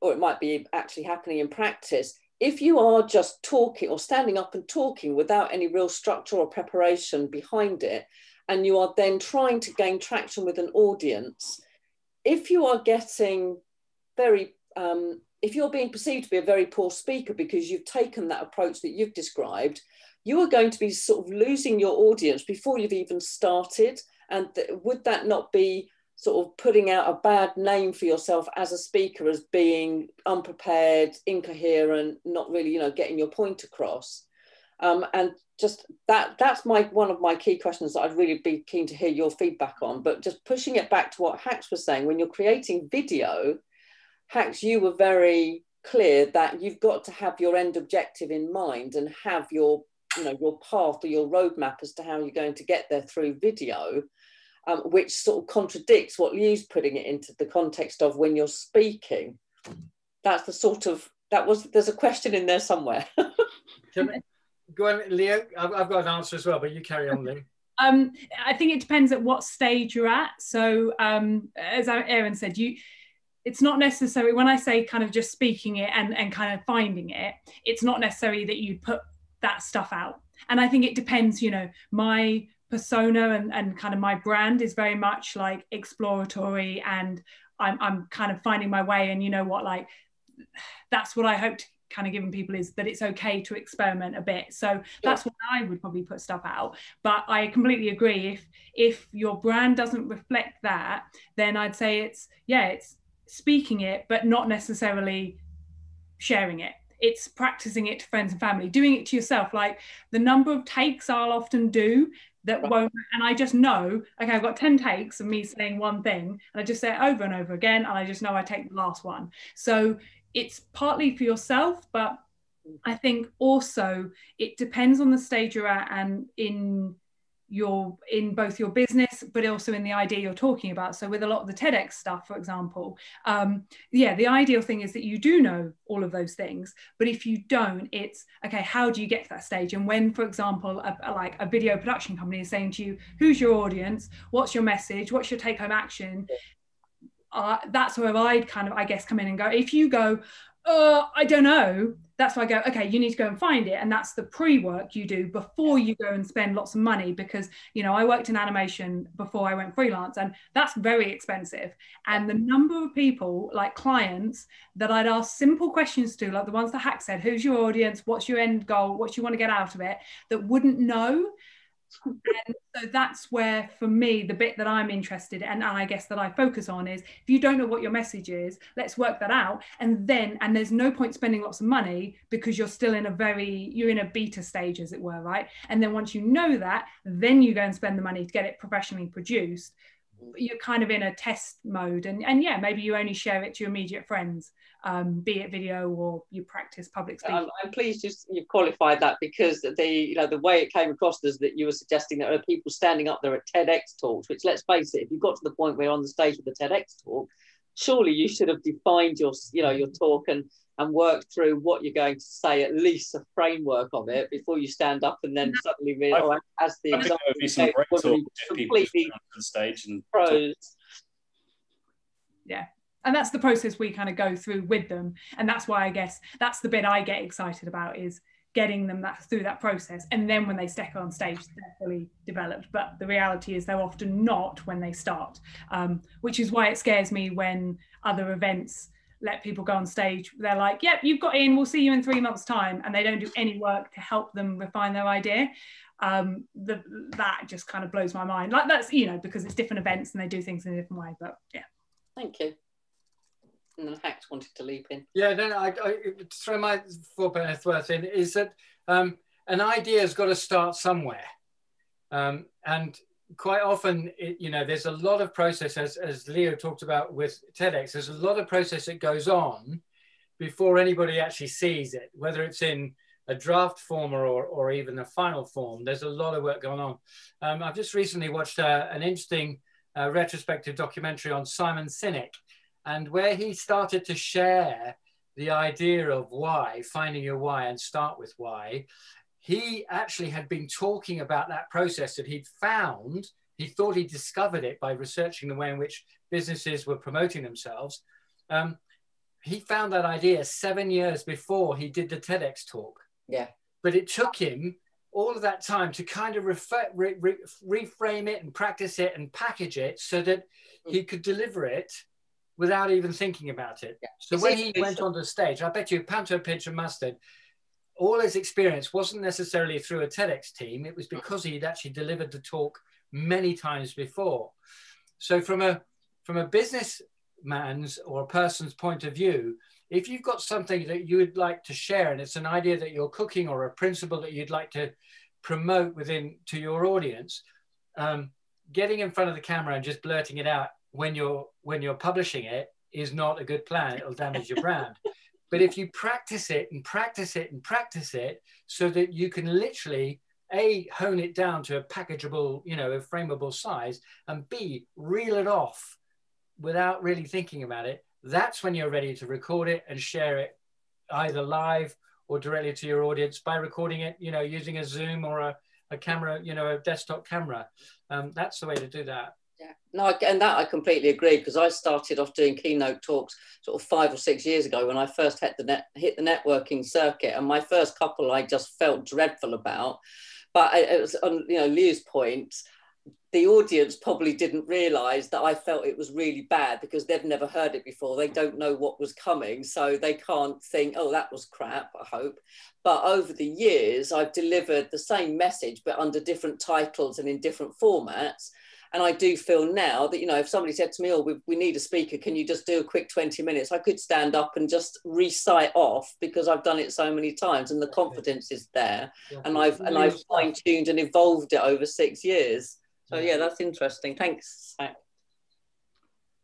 or it might be actually happening in practice, if you are just talking or standing up and talking without any real structure or preparation behind it, and you are then trying to gain traction with an audience, if you are getting if you're being perceived to be a very poor speaker because you've taken that approach that you've described, you are going to be sort of losing your audience before you've even started. And would that not be sort of putting out a bad name for yourself as a speaker, as being unprepared, incoherent, not really, getting your point across? And just that's one of my key questions that I'd really be keen to hear your feedback on. But just pushing it back to what Hacks was saying, when you're creating video, Hacks, you were very clear that you've got to have your end objective in mind and have your path or your roadmap as to how you're going to get there through video. Which sort of contradicts what Liu's putting it into the context of when you're speaking. That's the sort of, there's a question in there somewhere. Go on, Liu. I've got an answer as well, but you carry on, Liu. I think it depends at what stage you're at. So as Aaron said, it's not necessary, when I say kind of just speaking it and kind of finding it, it's not necessary that you put that stuff out. And I think it depends, my persona and kind of my brand is very much like exploratory, and I'm kind of finding my way. And that's what I hope to kind of giving people, is that it's okay to experiment a bit. So that's when I would probably put stuff out. But I completely agree, if your brand doesn't reflect that, then I'd say it's speaking it, but not necessarily sharing it. It's practicing it to friends and family, doing it to yourself. Like the number of takes I'll often do that won't, and I just know, okay, I've got 10 takes of me saying one thing, and I just say it over and over again, and I just know I take the last one. So it's partly for yourself, but I think also it depends on the stage you're at, and in both your business, but also in the idea you're talking about. So with a lot of the TEDx stuff, for example, the ideal thing is that you do know all of those things. But if you don't, it's okay, how do you get to that stage? And when, for example, a video production company is saying to you, who's your audience? What's your message? What's your take-home action? That's where I'd kind of, I guess, come in and go. If you go, I don't know, that's why I go, okay, you need to go and find it. And that's the pre-work you do before you go and spend lots of money, because, I worked in animation before I went freelance, and that's very expensive. And the number of people, like clients, that I'd ask simple questions to, like the ones that Hack said, who's your audience? What's your end goal? What do you want to get out of it? That wouldn't know. And so that's where, for me, the bit that I'm interested in, and I guess that I focus on, is if you don't know what your message is, let's work that out. And there's no point spending lots of money, because you're still in you're in a beta stage, as it were, right? And then once you know that, then you go and spend the money to get it professionally produced. You're kind of in a test mode, and maybe you only share it to your immediate friends, be it video or you practice public speaking. I'm pleased you've qualified that, because the way it came across is that you were suggesting that there are people standing up there at TEDx talks, which, let's face it, if you've got to the point where you're on the stage with the TEDx talk, surely you should have defined your talk and worked through what you're going to say, at least a framework of it, before you stand up and then suddenly realize, as the example, there would be some great talk if people on the stage and pros. Yeah. And that's the process we kind of go through with them. And that's why I guess that's the bit I get excited about, is getting them through that process, and then when they step on stage they're fully developed. But the reality is they're often not when they start, which is why it scares me when other events let people go on stage. They're like, yep, you've got in, we'll see you in 3 months time, and they don't do any work to help them refine their idea. That just kind of blows my mind. Like, that's, you know, because it's different events and they do things in a different way. But yeah, thank you. And then Hax wanted to leap in. Yeah, no, I throw my 4 pence worth in, is that an idea has got to start somewhere. And quite often, you know, there's a lot of process, as Leo talked about with TEDx, there's a lot of process that goes on before anybody actually sees it, whether it's in a draft form or even a final form. There's a lot of work going on. I've just recently watched an interesting retrospective documentary on Simon Sinek, and where he started to share the idea of why, finding your why, and start with why. He actually had been talking about that process that he'd found. He thought he discovered it by researching the way in which businesses were promoting themselves. He found that idea 7 years before he did the TEDx talk. Yeah. But it took him all of that time to kind of reframe it and practice it and package it so that he could deliver it without even thinking about it. Yeah. So when he went on the stage, I bet you panto, pitch and mustard, all his experience wasn't necessarily through a TEDx team. It was because he'd actually delivered the talk many times before. So from a businessman's or a person's point of view, if you've got something that you would like to share and it's an idea that you're cooking or a principle that you'd like to promote to your audience, getting in front of the camera and just blurting it out when you're publishing it is not a good plan. It'll damage your brand. But if you practice it and practice it and practice it so that you can literally A, hone it down to a packageable, you know, a frameable size, and B, reel it off without really thinking about it, that's when you're ready to record it and share it either live or directly to your audience by recording it, you know, using a Zoom or a camera, you know, a desktop camera. That's the way to do that. Yeah, no, and that I completely agree, because I started off doing keynote talks sort of 5 or 6 years ago when I first hit the networking circuit, and my first couple I just felt dreadful about. But it was on, you know, Liu's point, the audience probably didn't realise that I felt it was really bad because they've never heard it before. They don't know what was coming, so they can't think, oh, that was crap, I hope. But over the years, I've delivered the same message, but under different titles and in different formats. And I do feel now that, you know, if somebody said to me, oh, we need a speaker, can you just do a quick 20 minutes? I could stand up and just recite off because I've done it so many times and the confidence is there. And I've fine-tuned and evolved it over 6 years. So yeah, that's interesting. Thanks, Zach.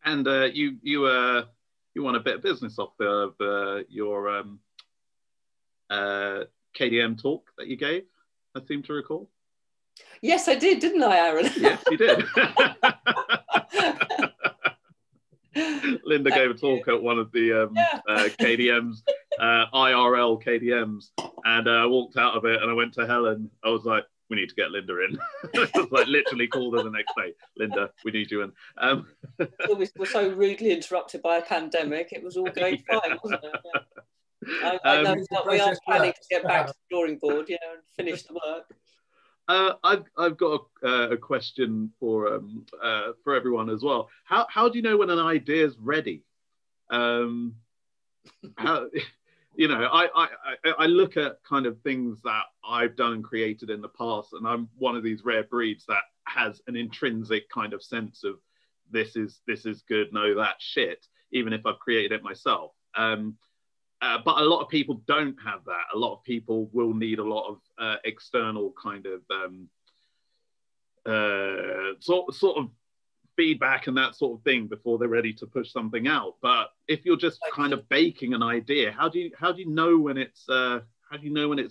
And you won a bit of business off of your KDM talk that you gave, I seem to recall. Yes, I did, didn't I, Aaron? Yes, you did. Linda gave a talk at one of the KDMs, IRL KDMs, and I walked out of it and I went to Helen. I was like, we need to get Linda in. I was like, literally called her the next day. Linda, we need you in. We were so rudely interrupted by a pandemic. It was all going fine, wasn't it? Yeah. I know that we are planning to get back to the drawing board, you know, and finish the work. I've got a question for everyone as well. How do you know when an idea is ready? How, you know, I look at kind of things that I've done and created in the past, and I'm one of these rare breeds that has an intrinsic kind of sense of this is good, no, that's shit, even if I've created it myself. But a lot of people don't have that. A lot of people will need a lot of external kind of sort of feedback and that sort of thing before they're ready to push something out. But if you're just kind of baking an idea, how do you know when it's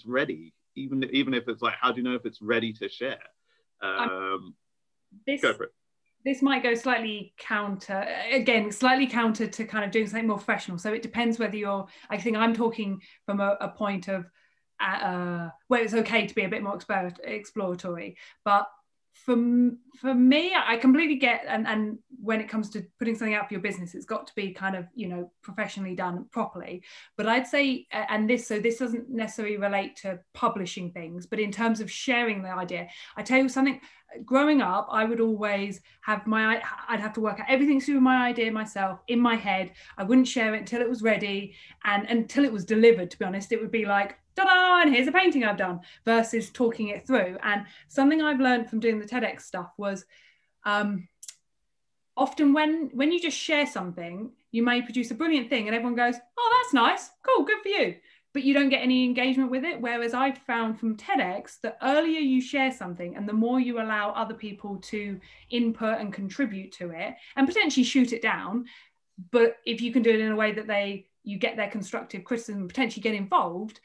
ready? Even if it's like, how do you know if it's ready to share? Go for it. This might go slightly counter to kind of doing something more professional. So it depends whether I think I'm talking from a point of where it's okay to be a bit more exploratory. But for me, I completely get, and when it comes to putting something out for your business, it's got to be kind of, you know, professionally done properly. But I'd say, so this doesn't necessarily relate to publishing things, but in terms of sharing the idea, I tell you something, growing up, I would always have I'd have to work out everything to do with my idea myself in my head. I wouldn't share it until it was ready and until it was delivered, to be honest. It would be like, ta-da, and here's a painting I've done, versus talking it through. And something I've learned from doing the TEDx stuff was often when you just share something, you may produce a brilliant thing and everyone goes, oh, that's nice, cool, good for you. But you don't get any engagement with it. Whereas I've found from TEDx, the earlier you share something and the more you allow other people to input and contribute to it and potentially shoot it down. But if you can do it in a way that you get their constructive criticism and potentially get involved,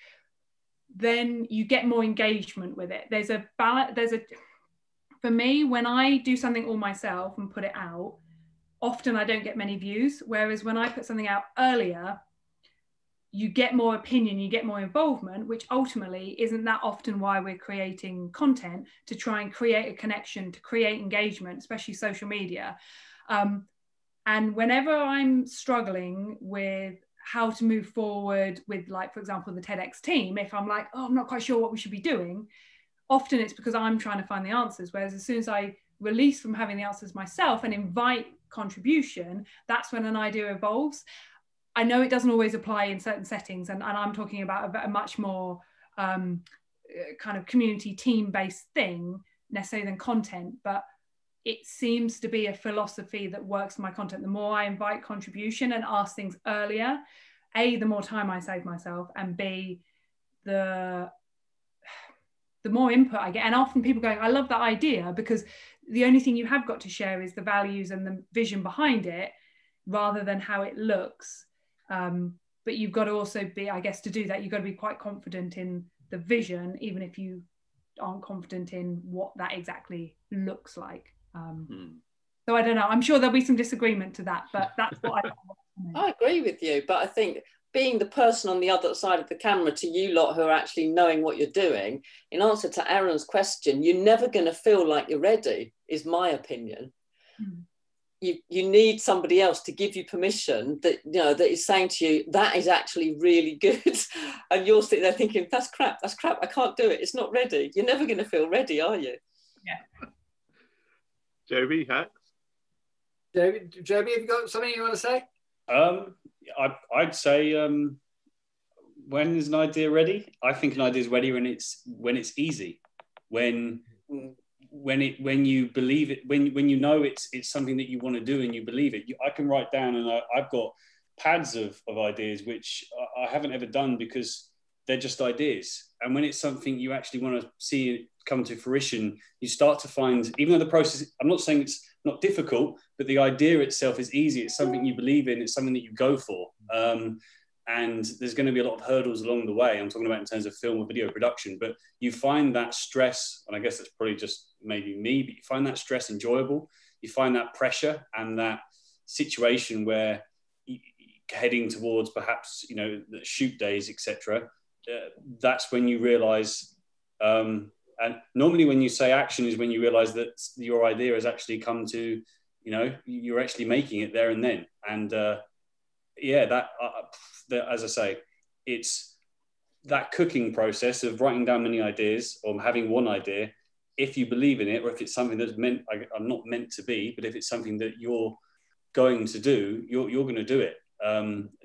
then you get more engagement with it. There's a balance. For me, when I do something all myself and put it out, often I don't get many views. Whereas when I put something out earlier, you get more opinion, you get more involvement, which ultimately isn't that often why we're creating content, to try and create a connection, to create engagement, especially social media. And whenever I'm struggling with how to move forward with, like, for example, the TEDx team, if I'm like, oh, I'm not quite sure what we should be doing, often it's because I'm trying to find the answers. Whereas as soon as I release from having the answers myself and invite contribution, that's when an idea evolves. I know it doesn't always apply in certain settings, and I'm talking about a much more kind of community team-based thing necessarily than content, but it seems to be a philosophy that works for my content. The more I invite contribution and ask things earlier, A, the more time I save myself, and B, the more input I get. And often people going, I love that idea, because the only thing you have got to share is the values and the vision behind it, rather than how it looks. But you've got to also be, I guess, to do that, you've got to be quite confident in the vision, even if you aren't confident in what that exactly looks like. So I don't know, I'm sure there'll be some disagreement to that, but that's what I agree with you. But I think being the person on the other side of the camera to you lot who are actually knowing what you're doing, in answer to Aaron's question, you're never going to feel like you're ready, is my opinion. You need somebody else to give you permission that, you know, that is saying to you, that is actually really good. And you're sitting there thinking, that's crap, I can't do it, it's not ready. You're never going to feel ready, are you? Yeah. Joby, Hacks? Joby, have you got something you want to say? I'd say, when is an idea ready? I think an idea is ready when it's easy, when you believe it, when you know it's something that you want to do and you believe it. I can write down, and I've got pads of ideas which I haven't ever done because they're just ideas. And when it's something you actually want to see come to fruition, you start to find, even though the process, I'm not saying it's not difficult, but the idea itself is easy. It's something you believe in. It's something that you go for. And there's going to be a lot of hurdles along the way. I'm talking about in terms of film or video production, but you find that stress, and I guess that's probably just maybe me, but you find that stress enjoyable. You find that pressure and that situation where heading towards perhaps, you know, the shoot days, etc. That's when you realize, and normally when you say action is when you realize that your idea has actually come to, you know, you're actually making it there and then. And as I say, it's that cooking process of writing down many ideas or having one idea. If you believe in it, or if it's something that's I'm not meant to be, but if it's something that you're going to do, you're going to do it.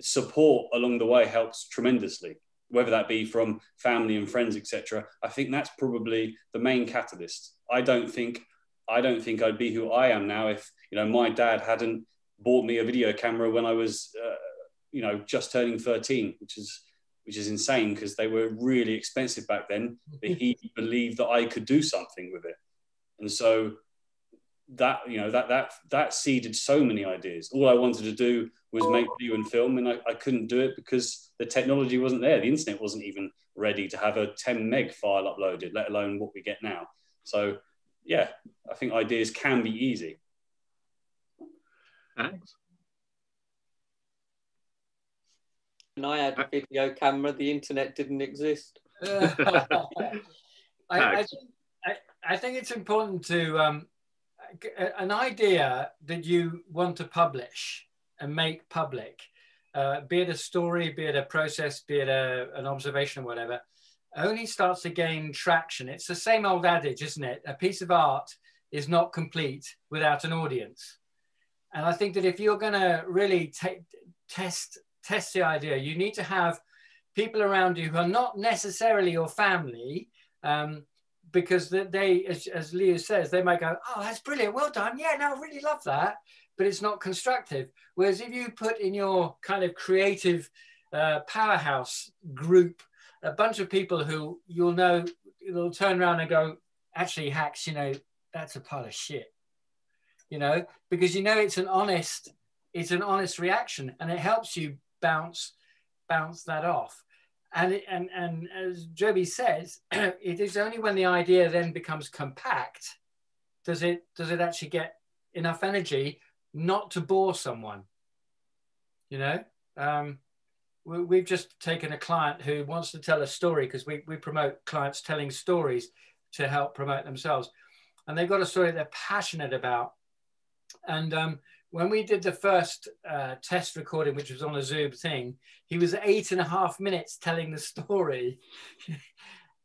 Support along the way helps tremendously, whether that be from family and friends, etc. I think that's probably the main catalyst. I don't think I'd be who I am now if, you know, my dad hadn't bought me a video camera when I was, just turning 13, which is insane because they were really expensive back then. But he believed that I could do something with it, and so that seeded so many ideas. All I wanted to do was make video and film, and I couldn't do it because the technology wasn't there. The internet wasn't even ready to have a 10 meg file uploaded, let alone what we get now. So yeah, I think ideas can be easy. Thanks. And I had a video camera, the internet didn't exist. I I think it's important to, an idea that you want to publish and make public, be it a story, be it a process, be it an observation or whatever, only starts to gain traction. It's the same old adage, isn't it? A piece of art is not complete without an audience. And I think that if you're going to really test the idea, you need to have people around you who are not necessarily your family, because they, as Liu says, they might go, oh, that's brilliant, well done, yeah, no, I really love that, but it's not constructive. Whereas if you put in your kind of creative powerhouse group a bunch of people who you'll know, they'll turn around and go, actually, Hacks, you know, that's a pile of shit, you know, because you know it's an honest reaction, and it helps you bounce that off. And as Joby says, it is only when the idea then becomes compact does it actually get enough energy not to bore someone, you know. We've just taken a client who wants to tell a story, because we promote clients telling stories to help promote themselves. And they've got a story they're passionate about. And when we did the first test recording, which was on a Zoom thing, he was 8.5 minutes telling the story.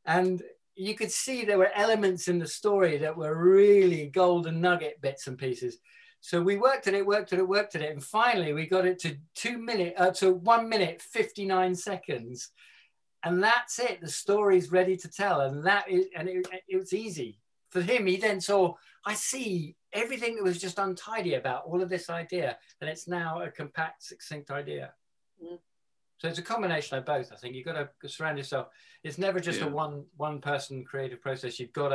And you could see there were elements in the story that were really golden nugget bits and pieces. So we worked at it, and finally we got it to 1 minute 59 seconds, and that's it. The story's ready to tell, and it was easy for him. He then saw, I see everything that was just untidy about all of this idea, and it's now a compact, succinct idea. Mm. So it's a combination of both. I think you've got to surround yourself. It's never just a one person creative process. You've got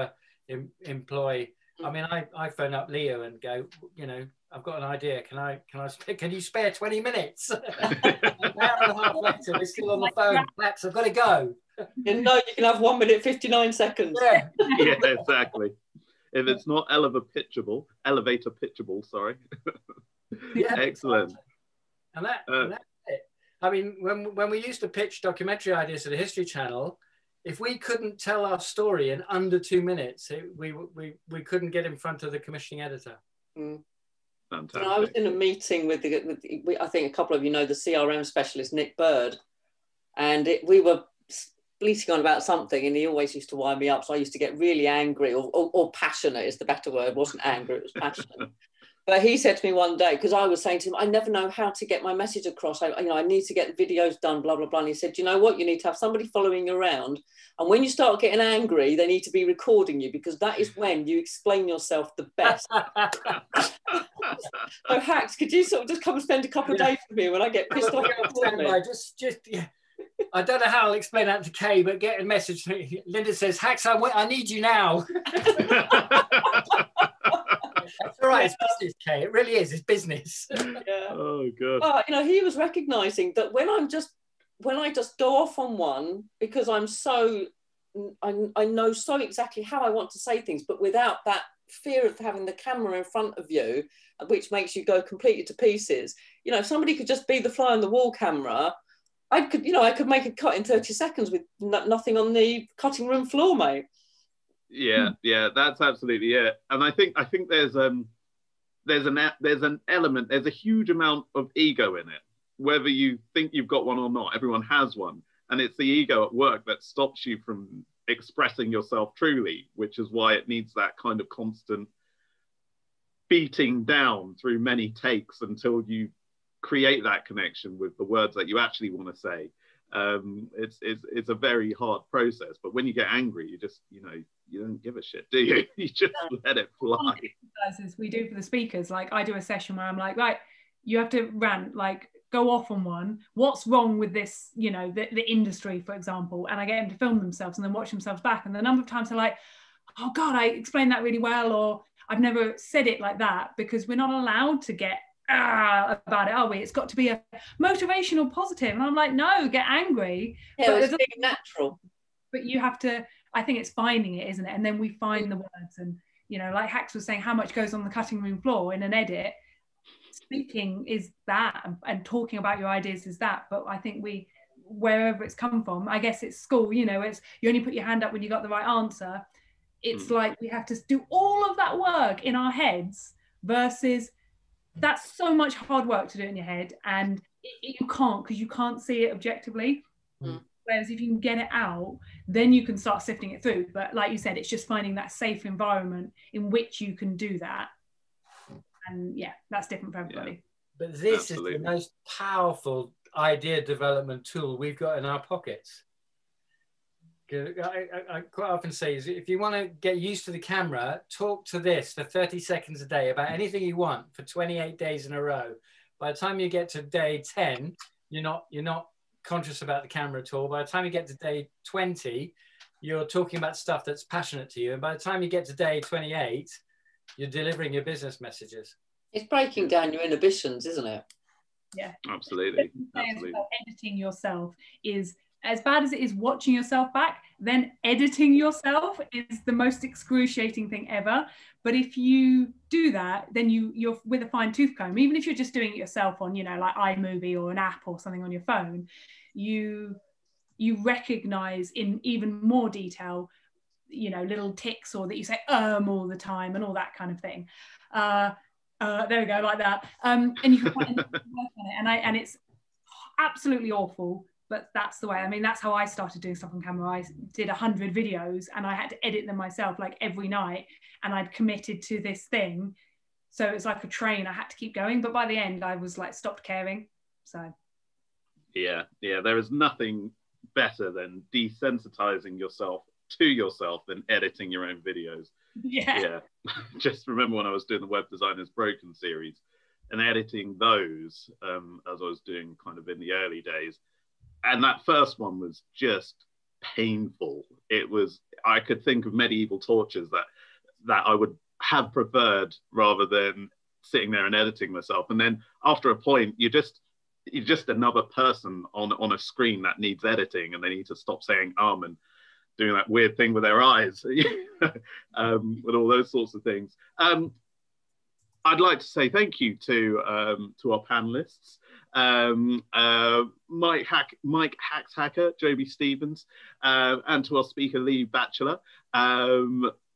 to employ. I mean, I phone up Leo and go, you know, I've got an idea. Can you spare 20 minutes? An hour and a half later, we're still on the phone. Max, I've got to go. You know, you can have 1 minute 59 seconds. Yeah, yeah, exactly. If it's not elevator pitchable, sorry. Yeah, excellent. And that's it. I mean, when we used to pitch documentary ideas to the History Channel, if we couldn't tell our story in under 2 minutes, we couldn't get in front of the commissioning editor. Mm. Fantastic. You know, I was in a meeting with I think a couple of you know the CRM specialist, Nick Bird, and we were bleating on about something, and he always used to wind me up, so I used to get really angry, or passionate is the better word. It wasn't angry, it was passionate. But he said to me one day, because I was saying to him, I never know how to get my message across. I need to get the videos done, blah, blah, blah. And he said, you know what? You need to have somebody following you around. And when you start getting angry, they need to be recording you, because that is when you explain yourself the best. So Hacks, could you sort of just come and spend a couple of days with me when I get pissed off? Yeah. I don't know how I'll explain that to Kay, but get a message. Linda says, Hacks, I need you now. That's all right, it's business, Kay. It really is, it's business. Yeah. Oh, God. But, you know, he was recognising that when I just go off on one, because I know so exactly how I want to say things, but without that fear of having the camera in front of you, which makes you go completely to pieces. You know, if somebody could just be the fly on the wall camera, I could make a cut in 30 seconds with nothing on the cutting room floor, mate. Yeah, that's absolutely it. And I think there's an element, there's a huge amount of ego in it, whether you think you've got one or not. Everyone has one, and it's the ego at work that stops you from expressing yourself truly, which is why it needs that kind of constant beating down through many takes until you create that connection with the words that you actually want to say. It's a very hard process, but when you get angry, you just, you don't give a shit, do you? You just let it fly. We do for the speakers. Like, I do a session where I'm like, right, you have to rant, like, go off on one. What's wrong with this, the industry, for example? And I get them to film themselves and then watch themselves back. And the number of times they're like, oh God, I explained that really well, or I've never said it like that, because we're not allowed to get about it, are we? It's got to be a motivational positive. And I'm like, no, get angry. Yeah, but it's being natural. But you have to, I think it's finding it, isn't it? And then we find the words. And, like Hacks was saying, how much goes on the cutting room floor in an edit. Speaking is that, and talking about your ideas is that. But I think wherever it's come from, I guess it's school, it's, you only put your hand up when you got the right answer. it's like we have to do all of that work in our heads versus that's so much hard work to do it in your head, and you can't, because you can't see it objectively. Whereas if you can get it out, then you can start sifting it through. But like you said, it's just finding that safe environment in which you can do that. And yeah, that's different for everybody. Yeah. But this is the most powerful idea development tool we've got in our pockets. I quite often say is if you want to get used to the camera, talk to this for 30 seconds a day about anything you want for 28 days in a row. By the time you get to day 10, you're not conscious about the camera at all. By the time you get to day 20, you're talking about stuff that's passionate to you. And by the time you get to day 28, you're delivering your business messages. It's breaking down your inhibitions, isn't it? Yeah, absolutely. Editing yourself is, as bad as it is watching yourself back, then editing yourself is the most excruciating thing ever. But if you do that, then you're with a fine tooth comb, even if you're just doing it yourself on, like iMovie or an app or something on your phone, you recognize in even more detail, little ticks, or that you say all the time and all that kind of thing. There we go, like that. And you can work on it, and it's absolutely awful. But that's the way. I mean, that's how I started doing stuff on camera. I did 100 videos and I had to edit them myself like every night, and I'd committed to this thing. So it's like a train. I had to keep going. But by the end, I was like, stopped caring. So. Yeah. There is nothing better than desensitizing yourself to yourself than editing your own videos. Yeah. Just remember when I was doing the Web Designers Broken series and editing those, as I was doing kind of in the early days. And that first one was just painful. I could think of medieval tortures that I would have preferred rather than sitting there and editing myself. And then after a point, you're just another person on a screen that needs editing, and they need to stop saying and doing that weird thing with their eyes, with all those sorts of things. I'd like to say thank you to our panelists. Mike Hacker, Joby Stevens, and to our speaker, Liu Batchelor.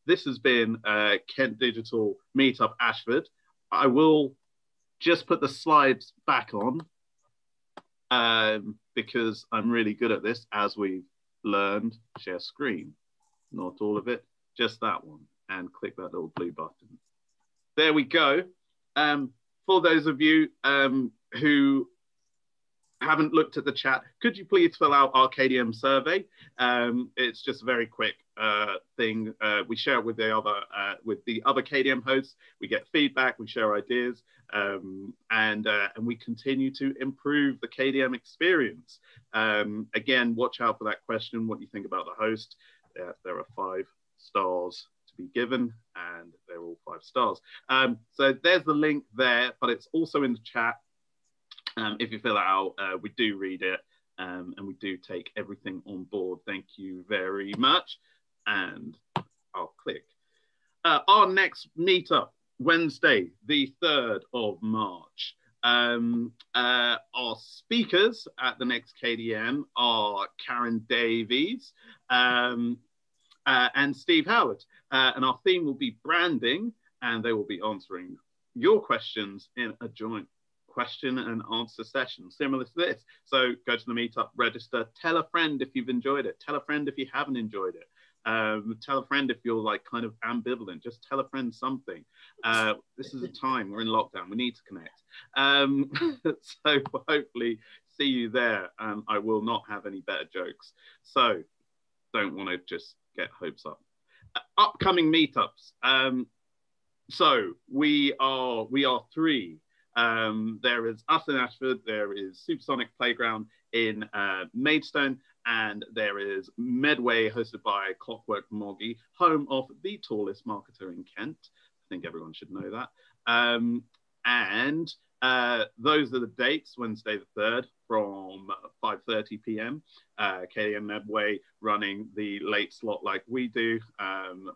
This has been Kent Digital Meetup Ashford. I will just put the slides back on because I'm really good at this, as we've learned. Share screen, not all of it, just that one, and click that little blue button. There we go. For those of you who haven't looked at the chat, could you please fill out our KDM survey? It's just a very quick thing. We share it with the other KDM hosts. We get feedback, we share ideas, and we continue to improve the KDM experience. Again, watch out for that question: what do you think about the host? There are 5 stars to be given, and they're all 5 stars. So there's the link there, but it's also in the chat. If you fill it out, we do read it, and we do take everything on board. Thank you very much. And I'll click. Our next meetup, Wednesday, the 3rd of March. Our speakers at the next KDM are Karen Davies and Steve Howard. And our theme will be branding, and they will be answering your questions in a joint question and answer session similar to this. So go to the meetup, register, tell a friend if you've enjoyed it, tell a friend if you haven't enjoyed it, tell a friend if you're like kind of ambivalent, just tell a friend something. This is a time, we're in lockdown, we need to connect. So hopefully see you there. I will not have any better jokes, so don't want to just get hopes up. Upcoming meetups. So we are 3. There is us in Ashford, there is Supersonic Playground in Maidstone, and there is Medway, hosted by Clockwork Moggy, home of the tallest marketer in Kent. I think everyone should know that. And those are the dates: Wednesday the 3rd from 5:30 p.m. KDM Medway running the late slot like we do,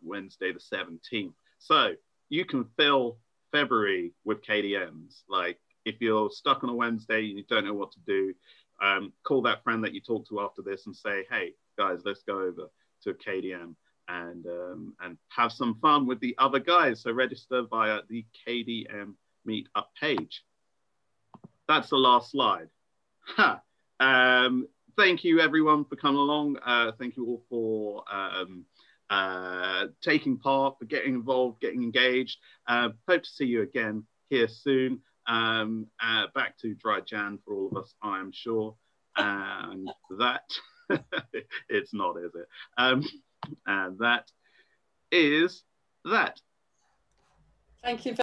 Wednesday the 17th. So you can fill February with KDMs. Like, if you're stuck on a Wednesday and you don't know what to do, call that friend that you talked to after this and say, hey guys, let's go over to KDM and have some fun with the other guys. So register via the KDM Meetup page. That's the last slide. Thank you everyone for coming along. Thank you all for taking part, for getting involved, getting engaged. Hope to see you again here soon. Back to dry Jan for all of us, I am sure. And that, it's not, is it? And that is that. Thank you.